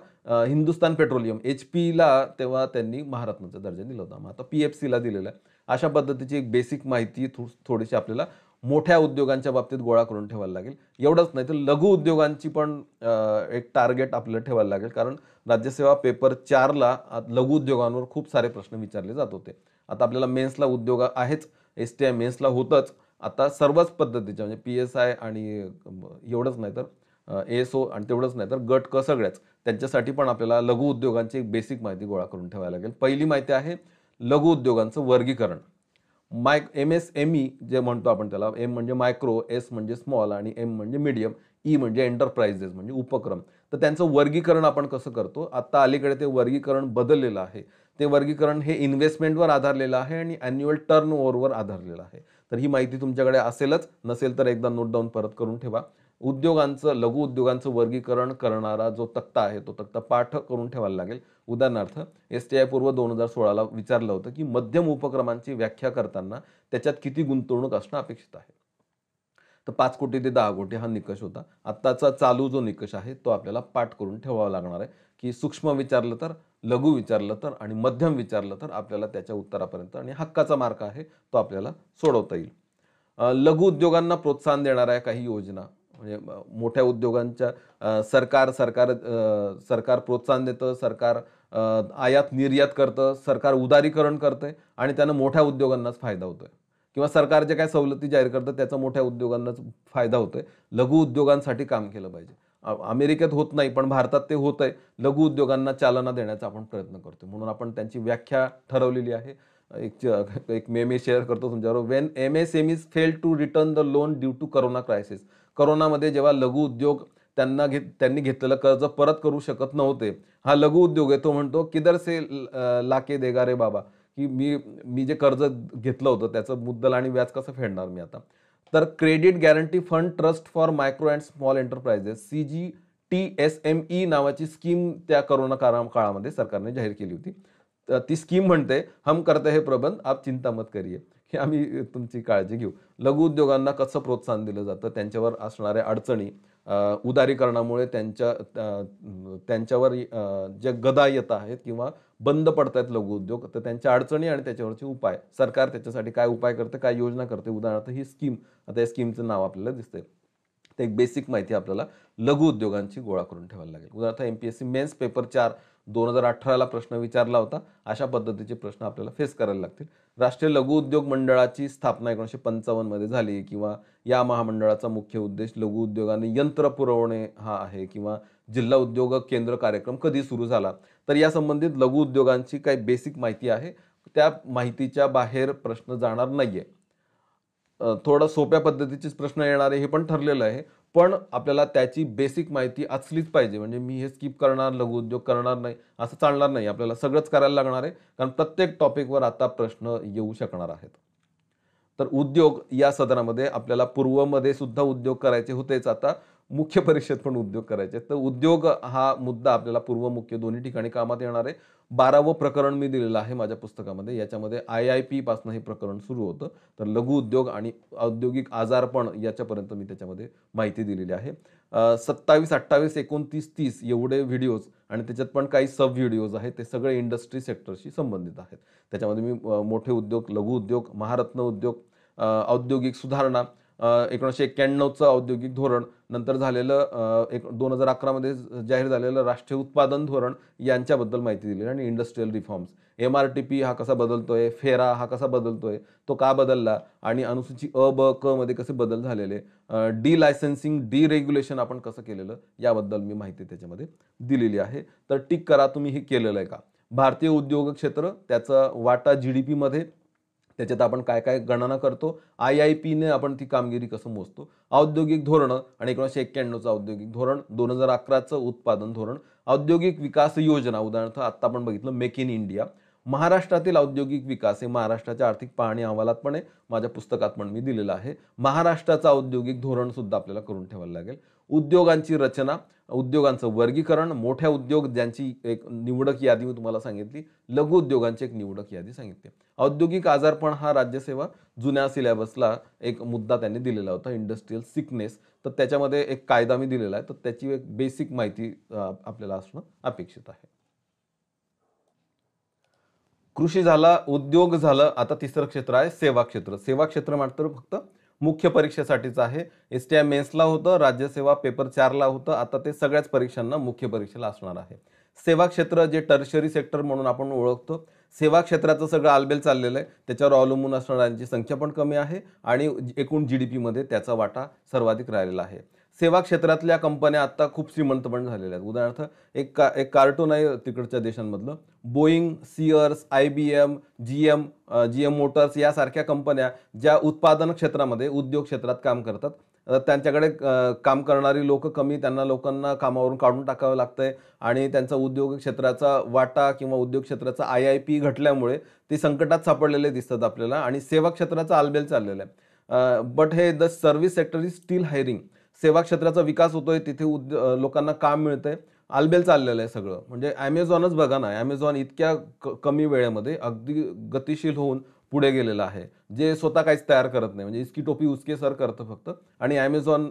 हिंदुस्तान पेट्रोलियम HPला तेव्हा त्यांनी महारत्नाचा दर्जा दिला होता. मग आता PFCला दिलेला आहे. अशा पद्धतीची एक बेसिक माहिती थोडीशी आपल्याला मोठ्या उद्योगांच्या बाबतीत गोळा करून ठेवायला लागेल. एवढंच नाही तर लघु उद्योगांची पण एक टार्गेट आपल्याला ठेवायला लागेल, कारण राज्यसेवा पेपर 4ला लघु उद्योगांवर खूप सारे प्रश्न विचारले जात होते. आता आपल्याला मेन्सला उद्योग आहेच, STI मेन्सला होतंच. आता सर्वच पद्धतीच्या म्हणजे PSI आणि एवढंच नाही तर ASO आणि तेवढंच नाही तर गट क सगळ्याच त्यांच्यासाठी पण आपल्याला लघु उद्योगांची एक बेसिक माहिती गोळा करून ठेवायला लागेल. पहिली माहिती आहे लघु उद्योगांचं वर्गीकरण. MSME जे म्हणतो आपण त्याला, M म्हणजे मायक्रो, S म्हणजे स्मॉल आणि M म्हणजे मीडियम, E म्हणजे एंटरप्राइजेस म्हणजे उपक्रम. तर त्यांचं वर्गीकरण आपण कसं करतो? आता अलीकडे ते वर्गीकरण बदललेलं आहे. ते वर्गीकरण हे इन्व्हेस्टमेंटवर आधारलेलं आहे आणि ॲन्युअल टर्नओव्हरवर आधारलेलं आहे. तर ही माहिती तुमच्याकडे असेलच, नसेल तर एकदा नोट डाऊन परत करून ठेवा. उद्योगांचं, लघु उद्योगांचं वर्गीकरण करणारा जो तक्ता आहे, तो तक्ता पाठ करून ठेवायला लागेल. उदाहरणार्थ STI पूर्व 2016ला विचारलं होतं, की मध्यम उपक्रमांची व्याख्या करताना त्याच्यात किती गुंतवणूक असणं अपेक्षित आहे. तर 5 कोटी ते 10 कोटी हा निकष होता. आत्ताचा चालू जो निकष आहे, तो आपल्याला पाठ करून ठेवावा लागणार आहे, की सूक्ष्म विचारलं तर, लघु विचारलं तर आणि मध्यम विचारलं तर आपल्याला त्याच्या उत्तरापर्यंत आणि हक्काचा मार्क आहे, तो आपल्याला सोडवता येईल. लघु उद्योगांना प्रोत्साहन देणाऱ्या काही योजना म्हणजे मोठ्या उद्योगांच्या सरकार प्रोत्साहन देतं, सरकार आयात निर्यात करतं, सरकार उदारीकरण करतंय आणि त्यानं मोठ्या उद्योगांनाच फायदा होतोय किंवा सरकार जे काही सवलती जाहीर करतं त्याचा मोठ्या उद्योगांनाच फायदा होतोय. लघु उद्योगांसाठी काम केलं पाहिजे. अमेरिकेत होत नाही पण भारतात ते होतंय. लघु उद्योगांना चालना देण्याचा आपण प्रयत्न करतोय. म्हणून आपण त्यांची व्याख्या ठरवलेली आहे. एक मेमे शेअर करतो तुमच्याबरोबर. When MSMEs fail to return the loan due to corona crisis. कोरोनामध्ये जेव्हा लघु उद्योग त्यांनी घेतलेलं कर्ज परत करू शकत नव्हते. हा लघु उद्योग आहे, तो म्हणतो किधर से लाके देगा रे बाबा, की मी जे कर्ज घेतलं होतं त्याचं मुद्दल आणि व्याज कसं फेडणार मी आता. तर credit guarantee fund trust for micro and small enterprises CGTSME नावाची स्कीम त्या कोरोना काळामध्ये सरकारने जाहीर केली होती. ती स्कीम म्हणते, हम करते हे प्रबंध, आप चिंता मत करिये, की आम्ही तुमची काळजी घेऊ. लघु उद्योगांना कसं प्रोत्साहन दिलं जातं, त्यांच्यावर असणाऱ्या अडचणी, उदारीकरणामुळे त्यांच्यावर ज्या गदा येत आहेत किंवा बंद पडतायत लघु उद्योग, तर त्यांच्या अडचणी आणि त्याच्यावरचे उपाय, सरकार त्याच्यासाठी काय उपाय करते, काय योजना करते. उदाहरणार्थ ही स्कीम, आता या स्कीमचं नाव आपल्याला दिसतंय. ते एक बेसिक माहिती आपल्याला लघु उद्योगांची गोळा करून ठेवायला लागेल. उदाहरणार्थ MPSC मेन्स पेपर 4 2018ला प्रश्न विचारला होता. अशा पद्धतीचे प्रश्न आपल्याला फेस करायला लागतील. राष्ट्रीय लघु उद्योग मंडळाची स्थापना 1955 मध्ये झाली किंवा या महामंडळाचा मुख्य उद्देश लघु उद्योगांनी यंत्र पुरवणे हा आहे किंवा जिल्हा उद्योग केंद्र कार्यक्रम कधी सुरू झाला. तर या संबंधित लघु उद्योगांची काही बेसिक माहिती आहे. त्या माहितीच्या बाहेर प्रश्न जाणार नाहीये. थोडं सोप्या पद्धतीचेच प्रश्न येणार आहे हे पण ठरलेलं आहे. पण आपल्याला त्याची बेसिक माहिती असलीच पाहिजे. म्हणजे मी हे स्किप करणार, लघु उद्योग करणार नाही, असं चालणार नाही. आपल्याला सगळंच करायला लागणार आहे. कारण प्रत्येक टॉपिकवर आता प्रश्न येऊ शकणार आहेत. तर उद्योग या सदरामध्ये आपल्याला पूर्वमध्ये सुद्धा उद्योग करायचे होतेच. आता मुख्य परीक्षेत पण उद्योग करायचे. तर उद्योग हा मुद्दा आपल्याला पूर्व, मुख्य दोन्ही ठिकाणी कामात येणार आहे. 12वं प्रकरण मी दिलेलं आहे माझ्या पुस्तकामध्ये. याच्यामध्ये IIP पासून हे प्रकरण सुरू होतं. तर लघु उद्योग आणि औद्योगिक आजारपण याच्यापर्यंत मी त्याच्यामध्ये माहिती दिलेली आहे. 27, 28, 29, 30 एवढे व्हिडिओज आणि त्याच्यात पण काही सब व्हिडिओज आहेत. ते सगळे इंडस्ट्री सेक्टरशी संबंधित आहेत. त्याच्यामध्ये मी मोठे उद्योग, लघु उद्योग, महारत्न उद्योग, औद्योगिक सुधारणा, 1991चं औद्योगिक धोरण, नंतर झालेलं 2011 मध्ये जाहीर झालेलं राष्ट्रीय उत्पादन धोरण यांच्याबद्दल माहिती दिली आणि इंडस्ट्रियल रिफॉर्म्स. MRTP हा कसा बदलतोय, फेरा हा कसा बदलतोय, तो का बदलला आणि अनुसूची अ, ब, क मध्ये कसे बदल झालेले, डी लायसन्सिंग, डी रेग्युलेशन आपण कसं केलेलं याबद्दल मी माहिती त्याच्यामध्ये दिलेली आहे. तर टिक करा तुम्ही हे केलेलं आहे का. भारतीय उद्योग क्षेत्र, त्याचा वाटा GDP मध्ये, त्याच्यात आपण काय काय गणना करतो, IIPने आपण ती कामगिरी कसं मोजतो, औद्योगिक धोरणं आणि 1991चं औद्योगिक धोरण, 2011चं उत्पादन धोरण, औद्योगिक विकास योजना, उदाहरणार्थ आत्ता आपण बघितलं मेक इन इंडिया. महाराष्ट्रातील औद्योगिक विकास हे महाराष्ट्राच्या आर्थिक पाहणी अहवालात पण आहे, माझ्या पुस्तकात पण मी दिलेलं आहे. महाराष्ट्राचं औद्योगिक धोरण सुद्धा आपल्याला करून ठेवायला लागेल. उद्योगांची रचना, उद्योगांचं वर्गीकरण, मोठ्या उद्योग ज्यांची एक निवडक यादी मी तुम्हाला सांगितली, लघु उद्योगांची एक निवडक यादी सांगितली. औद्योगिक आजारपण हा राज्यसेवा जुन्या सिलेबसला एक मुद्दा त्यांनी दिलेला होता, इंडस्ट्रियल सिकनेस. तर त्याच्यामध्ये एक कायदा मी दिलेला आहे, तर त्याची एक बेसिक माहिती आपल्याला असणं अपेक्षित आहे. कृषी झाला, उद्योग झालं, आता तिसरं क्षेत्र आहे सेवा क्षेत्र. सेवा क्षेत्र मात्र फक्त मुख्य परीक्षेसाठीच आहे. STI मेन्सला होतं, राज्यसेवा पेपर 4ला होतं. आता ते सगळ्याच परीक्षांना मुख्य परीक्षेला असणार आहे. सेवा क्षेत्र जे टर्शरी सेक्टर म्हणून आपण ओळखतो, सेवा क्षेत्राचं सगळं आलबेल चाललेलं आहे. त्याच्यावर अवलंबून असणाऱ्यांची संख्या पण कमी आहे आणि एकूण GDP मध्ये त्याचा वाटा सर्वाधिक राहिलेला आहे. सेवा क्षेत्रातल्या कंपन्या आता खूप श्रीमंत पण झालेल्या आहेत. उदाहरणार्थ एक कार्टून आहे तिकडच्या देशांमधलं. बोईंग, सिअर्स, IBM, GM मोटर्स यासारख्या कंपन्या ज्या उत्पादन क्षेत्रामध्ये, उद्योग क्षेत्रात काम करतात. त्यांच्याकडे काम करणारी लोक कमी, त्यांना लोकांना कामावरून काढून टाकावं लागतंय आणि त्यांचा उद्योग क्षेत्राचा वाटा किंवा उद्योग क्षेत्राचा IIP घटल्यामुळे ते संकटात सापडलेले दिसतात आपल्याला आणि सेवा क्षेत्राचा आलबेल चाललेला आहे. बट हे the service sector is steel hiring. सेवा क्षेत्राचा विकास होतोय, तिथे लोकांना काम मिळतंय, आलबेल चाललेलं आहे सगळं. म्हणजे Amazonच बघा ना, Amazon इतक्या कमी वेळेमध्ये अगदी गतिशील होऊन पुढे गेलेलं आहे, जे स्वतः काहीच तयार करत नाही. म्हणजे इसकी टोपी उसके सर करतं फक्त. आणि Amazon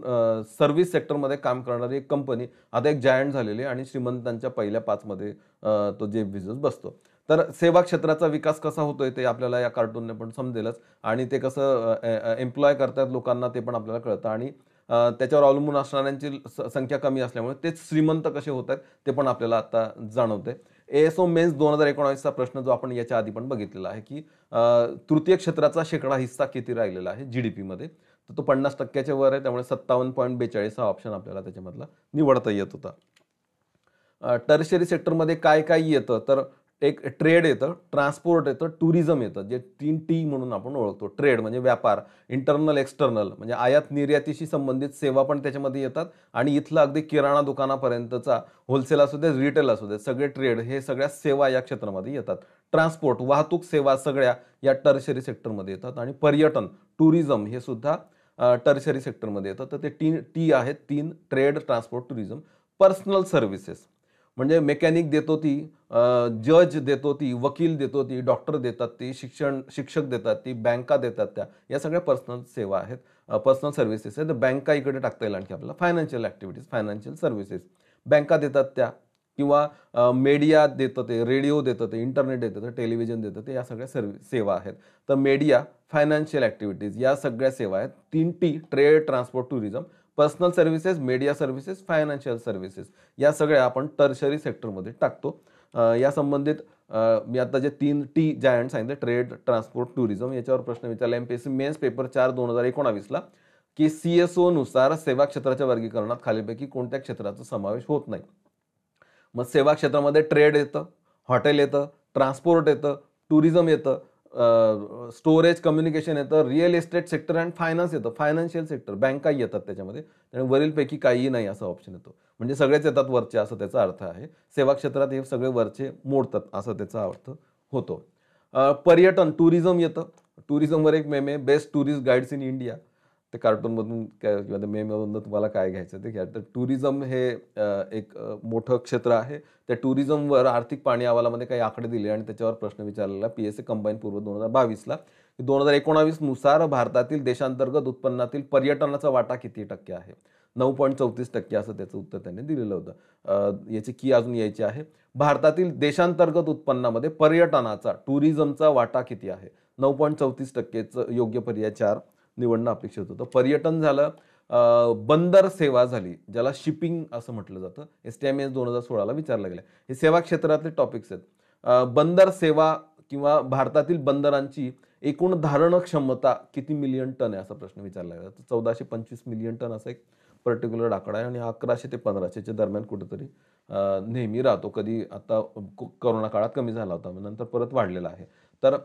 सर्व्हिस सेक्टरमध्ये काम करणारी एक कंपनी आता एक जायंट झालेली आहे आणि श्रीमंतांच्या पहिल्या 5 मध्ये तो जेफ बेझोस बसतो. तर सेवा क्षेत्राचा विकास कसा होतोय ते आपल्याला या कार्टूनने पण समजेलच आणि ते कसं एम्प्लॉय करतात लोकांना ते पण आपल्याला कळतं आणि त्याच्यावर अवलंबून असणाऱ्यांची संख्या कमी असल्यामुळे तेच श्रीमंत कसे होत आहेत ते पण आपल्याला आता जाणवते. ASO मेन्स 2019चा प्रश्न जो आपण याच्या आधी पण बघितलेला आहे की तृतीय क्षेत्राचा शेकडा हिस्सा किती राहिलेला आहे GDP मध्ये, तर तो 50% वर आहे. त्यामुळे 57.42 हा ऑप्शन आपल्याला त्याच्यामधला निवडता येत होता. टर्शरी सेक्टरमध्ये काय काय येतं तर एक ट्रेड येतं, ट्रान्सपोर्ट येतं, टुरिझम येतं, जे 3T म्हणून आपण ओळखतो. ट्रेड म्हणजे व्यापार, इंटरनल एक्सटर्नल म्हणजे आयात निर्यातीशी संबंधित सेवा पण त्याच्यामध्ये येतात आणि इथलं अगदी किराणा दुकानापर्यंतचा होलसेल असू दे, रिटेल असू दे, सगळे ट्रेड हे सगळ्या सेवा या क्षेत्रामध्ये येतात. ट्रान्सपोर्ट, वाहतूक सेवा सगळ्या या टर्शरी सेक्टरमध्ये येतात आणि पर्यटन, टुरिझम हे सुद्धा टर्शरी सेक्टरमध्ये येतं. तर ते टी आहेत, 3: trade, transport, tourism. Personal services म्हणजे मेकॅनिक देतो ती, जज देतो ती, वकील देतो ती, डॉक्टर देतात ती, शिक्षक देतात ती, बँका देतात त्या, या सगळ्या पर्सनल सेवा आहेत, पर्सनल सर्व्हिसेस आहेत. बँका इकडे टाकता येईल आणखी आपल्याला. फायनान्शियल ॲक्टिव्हिटीज, फायनान्शियल सर्व्हिसेस बँका देतात त्या, किंवा मीडिया देतं ते, रेडिओ देतं ते, इंटरनेट देतं ते, टेलिव्हिजन देतं ते, या सगळ्या सेवा आहेत. तर मीडिया, फायनान्शियल ॲक्टिव्हिटीज या सगळ्या सेवा आहेत. 3T: trade, transport, tourism. Personal services, media services, financial services या सगळ्या आपण टर्शरी सेक्टरमध्ये टाकतो. या संबंधित मी आता जे 3T जायंट सांगितले, ट्रेड, ट्रान्सपोर्ट, टुरिझम, याच्यावर प्रश्न विचारला MPSC मेन्स पेपर 4 2019ला की CSO नुसार सेवा क्षेत्राच्या वर्गीकरणात खालीलपैकी कोणत्या क्षेत्राचा समावेश होत नाही. मग सेवा क्षेत्रामध्ये ट्रेड येतं, हॉटेल येतं, ट्रान्सपोर्ट येतं, टुरिझम येतं, स्टोरेज, कम्युनिकेशन येतं, real estate sector and finance येतं, फायनान्शियल सेक्टर, बँका येतात त्याच्यामध्ये. आणि वरीलपैकी काहीही नाही असा ऑप्शन येतो. म्हणजे सगळेच येतात वरचे असं त्याचा अर्थ आहे. सेवा क्षेत्रात हे सगळे वरचे मोडतात असं त्याचा अर्थ होतो. पर्यटन, टुरिझम येतं. टुरिझमवर एक मेम आहे, best tourist guides in India. ते कार्टूनमधून किंवा त्या मेममधून तुम्हाला काय घ्यायचं ते घ्या. तर टुरिझम हे एक मोठं क्षेत्र आहे. त्या टुरिझमवर आर्थिक पाणी अहवालामध्ये काही आकडे दिले आणि त्याच्यावर प्रश्न विचारलेला PSC कंबाईन पूर्व 2022ला. 2019 नुसार भारतातील देशांतर्गत उत्पन्नातील पर्यटनाचा वाटा किती टक्के आहे? 9.34% असं त्याचं उत्तर त्यांनी दिलेलं होतं. याची की अजून यायची आहे. भारतातील देशांतर्गत उत्पन्नामध्ये पर्यटनाचा, टुरिझमचा वाटा किती आहे? 9.34%चं योग्य पर्याय 4 निवडणं अपेक्षित होतं. पर्यटन झालं, बंदर सेवा झाली, ज्याला शिपिंग असं म्हटलं जातं. STI मेन्स 2016ला विचारलं गेलं. हे सेवा क्षेत्रातले टॉपिक्स आहेत. बंदर सेवा किंवा भारतातील बंदरांची एकूण धारण क्षमता किती मिलियन टन आहे असा प्रश्न विचारला गेला. तर 1425 मिलियन टन असा एक पर्टिक्युलर आकडा आहे आणि 1100 ते 1500च्या दरम्यान कुठेतरी नेहमी राहतो. कधी आता कोरोना काळात कमी झाला होता, नंतर परत वाढलेला आहे. तर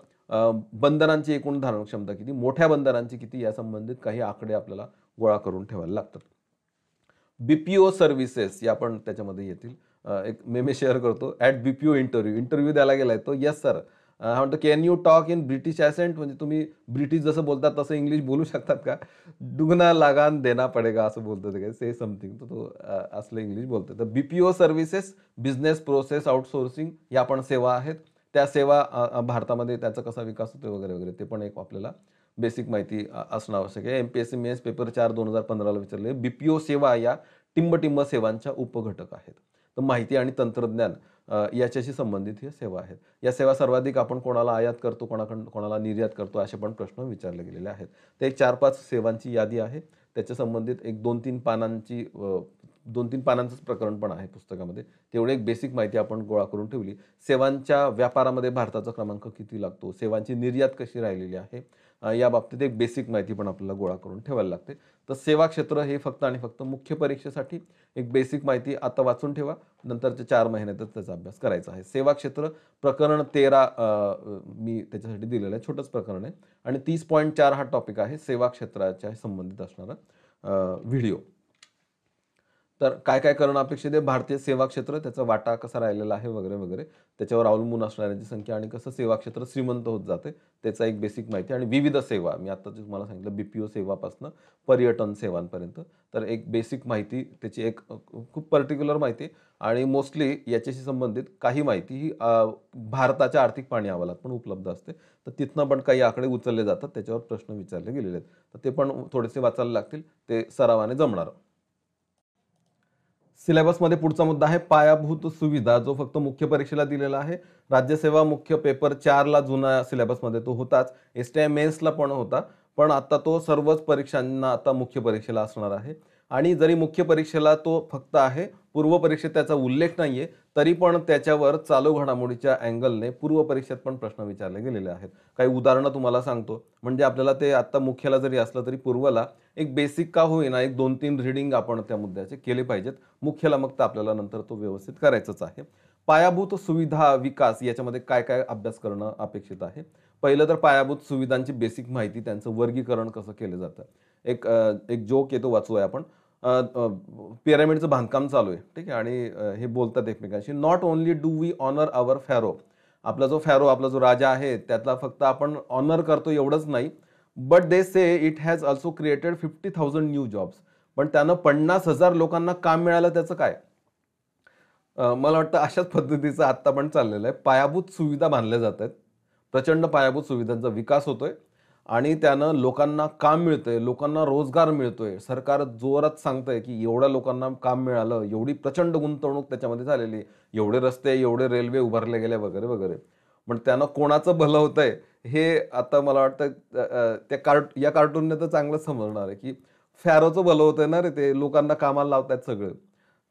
बंदरांची एकूण धारण क्षमता किती, मोठ्या बंदरांची किती, या संबंधित काही आकडे आपल्याला गोळा करून ठेवायला लागतात. BPO सर्व्हिसेस या पण त्याच्यामध्ये येतील. एक मेमे शेअर करतो. ॲट BPO इंटरव्ह्यू द्यायला गेलाय तो. Yes sir. म्हणतो can you talk in British accent, म्हणजे तुम्ही ब्रिटिश जसं बोलतात तसं इंग्लिश बोलू शकतात का? दुगना लगान देना पडेगा असं बोलतो ते, काय से समथिंग. तो असलं इंग्लिश बोलतो. तर BPO services, business process outsourcing या पण सेवा आहेत. त्या सेवा भारतामध्ये त्याचा कसा विकास होतो वगैरे वगैरे ते पण एक आपल्याला बेसिक माहिती असणं आवश्यक आहे. MPSC मेन्स पेपर 4 2015ला विचारले. BPO सेवा या टिंबटिंब सेवांच्या उपघटक आहेत. तर माहिती आणि तंत्रज्ञान याच्याशी संबंधित ही सेवा आहेत. या सेवा सर्वाधिक आपण कोणाला आयात करतो, कोणाला निर्यात करतो, असे पण प्रश्न विचारले गेलेले आहेत. ते एक 4-5 सेवांची यादी आहे. त्याच्या संबंधित एक 2-3 पानांची 2-3 पानांचंच प्रकरण पण आहे पुस्तकामध्ये. तेवढी एक बेसिक माहिती आपण गोळा करून ठेवली. सेवांच्या व्यापारामध्ये भारताचा क्रमांक किती लागतो, सेवांची निर्यात कशी राहिलेली आहे, या बाबतीत एक बेसिक माहिती पण आपल्याला गोळा करून ठेवायला लागते. तर सेवा क्षेत्र हे फक्त आणि फक्त मुख्य परीक्षेसाठी एक बेसिक माहिती आता वाचून ठेवा. नंतरच्या 4 महिन्यातच त्याचा अभ्यास करायचा आहे. सेवा क्षेत्र प्रकरण 13 मी त्याच्यासाठी दिलेलं आहे. छोटंच प्रकरण आहे आणि 30.4 हा टॉपिक आहे सेवा क्षेत्राच्या संबंधित असणारा व्हिडिओ. तर काय काय करणं अपेक्षित आहे, भारतीय सेवा क्षेत्र, त्याचा वाटा कसा राहिलेला आहे वगैरे वगैरे, त्याच्यावर अवलंबून असणाऱ्यांची संख्या आणि कसं सेवा क्षेत्र श्रीमंत होत जाते त्याचा एक बेसिक माहिती आणि विविध सेवा, मी आता तुम्हाला सांगितलं BPO सेवापासून पर्यटन सेवांपर्यंत. तर एक बेसिक माहिती, त्याची एक खूप पर्टिक्युलर माहिती आणि मोस्टली याच्याशी संबंधित काही माहिती ही भारताच्या आर्थिक पाहणी अहवालात पण उपलब्ध असते. तर तिथनं पण काही आकडे उचलले जातात, त्याच्यावर प्रश्न विचारले गेलेले आहेत. तर ते पण थोडेसे वाचायला लागतील, ते सरावाने जमणार. सिलेबसमध्ये पुढचा मुद्दा आहे पायाभूत सुविधा, जो फक्त मुख्य परीक्षेला दिलेला आहे. राज्यसेवा मुख्य पेपर 4ला जुना सिलेबसमध्ये तो होताच, STI मेन्सला पण होता, पण आता तो सर्वच परीक्षांना आता मुख्य परीक्षेला असणार आहे. आणि जरी मुख्य परीक्षेला तो फक्त आहे, पूर्व परीक्षेत त्याचा उल्लेख नाहीये, तरी पण त्याच्यावर चालू घडामोडीच्या अँगलने पूर्व परीक्षेत पण प्रश्न विचारले गेलेले आहेत. काही उदाहरणं तुम्हाला सांगतो, म्हणजे आपल्याला ते आता मुख्यला जरी असलं तरी पूर्वला एक बेसिक का होईना एक 2-3 रीडिंग आपण त्या मुद्द्याचे केले पाहिजेत. मुख्यला मग तर आपल्याला नंतर तो व्यवस्थित करायचाच आहे. पायाभूत सुविधा विकास याच्यामध्ये काय काय अभ्यास करणं अपेक्षित आहे. पहिलं तर पायाभूत सुविधांची बेसिक माहिती, त्यांचं वर्गीकरण कसं केलं जातं. एक जोक येतो, वाचूया आपण. पिरामिडचं बांधकाम चालू आहे, ठीक आहे, आणि हे बोलतात एकमेकांशी, not only do we honour our furrow. आपला जो फॅरो, आपला जो राजा आहे, त्यातला फक्त आपण ऑनर करतो एवढंच नाही, but they say it has also created 50,000 new jobs. पण त्यानं 50,000 लोकांना काम मिळालं, त्याचं काय? मला वाटतं अशाच पद्धतीचं आत्ता पण चाललेलं आहे. पायाभूत सुविधा बांधल्या जात आहेत, प्रचंड पायाभूत सुविधांचा विकास होतोय आणि त्यानं लोकांना काम मिळतंय, लोकांना रोजगार मिळतोय. सरकार जोरात सांगतंय की एवढ्या लोकांना काम मिळालं, एवढी प्रचंड गुंतवणूक त्याच्यामध्ये झालेली, एवढे रस्ते, एवढे रेल्वे उभारले गेले वगैरे वगैरे. पण त्यानं कोणाचं भलं होतंय हे आता मला वाटतं या कार्टूनने तर चांगलं समजणार आहे की फॅरोचं भलं होतंय ना रे, ते लोकांना कामाला लावतायत सगळे.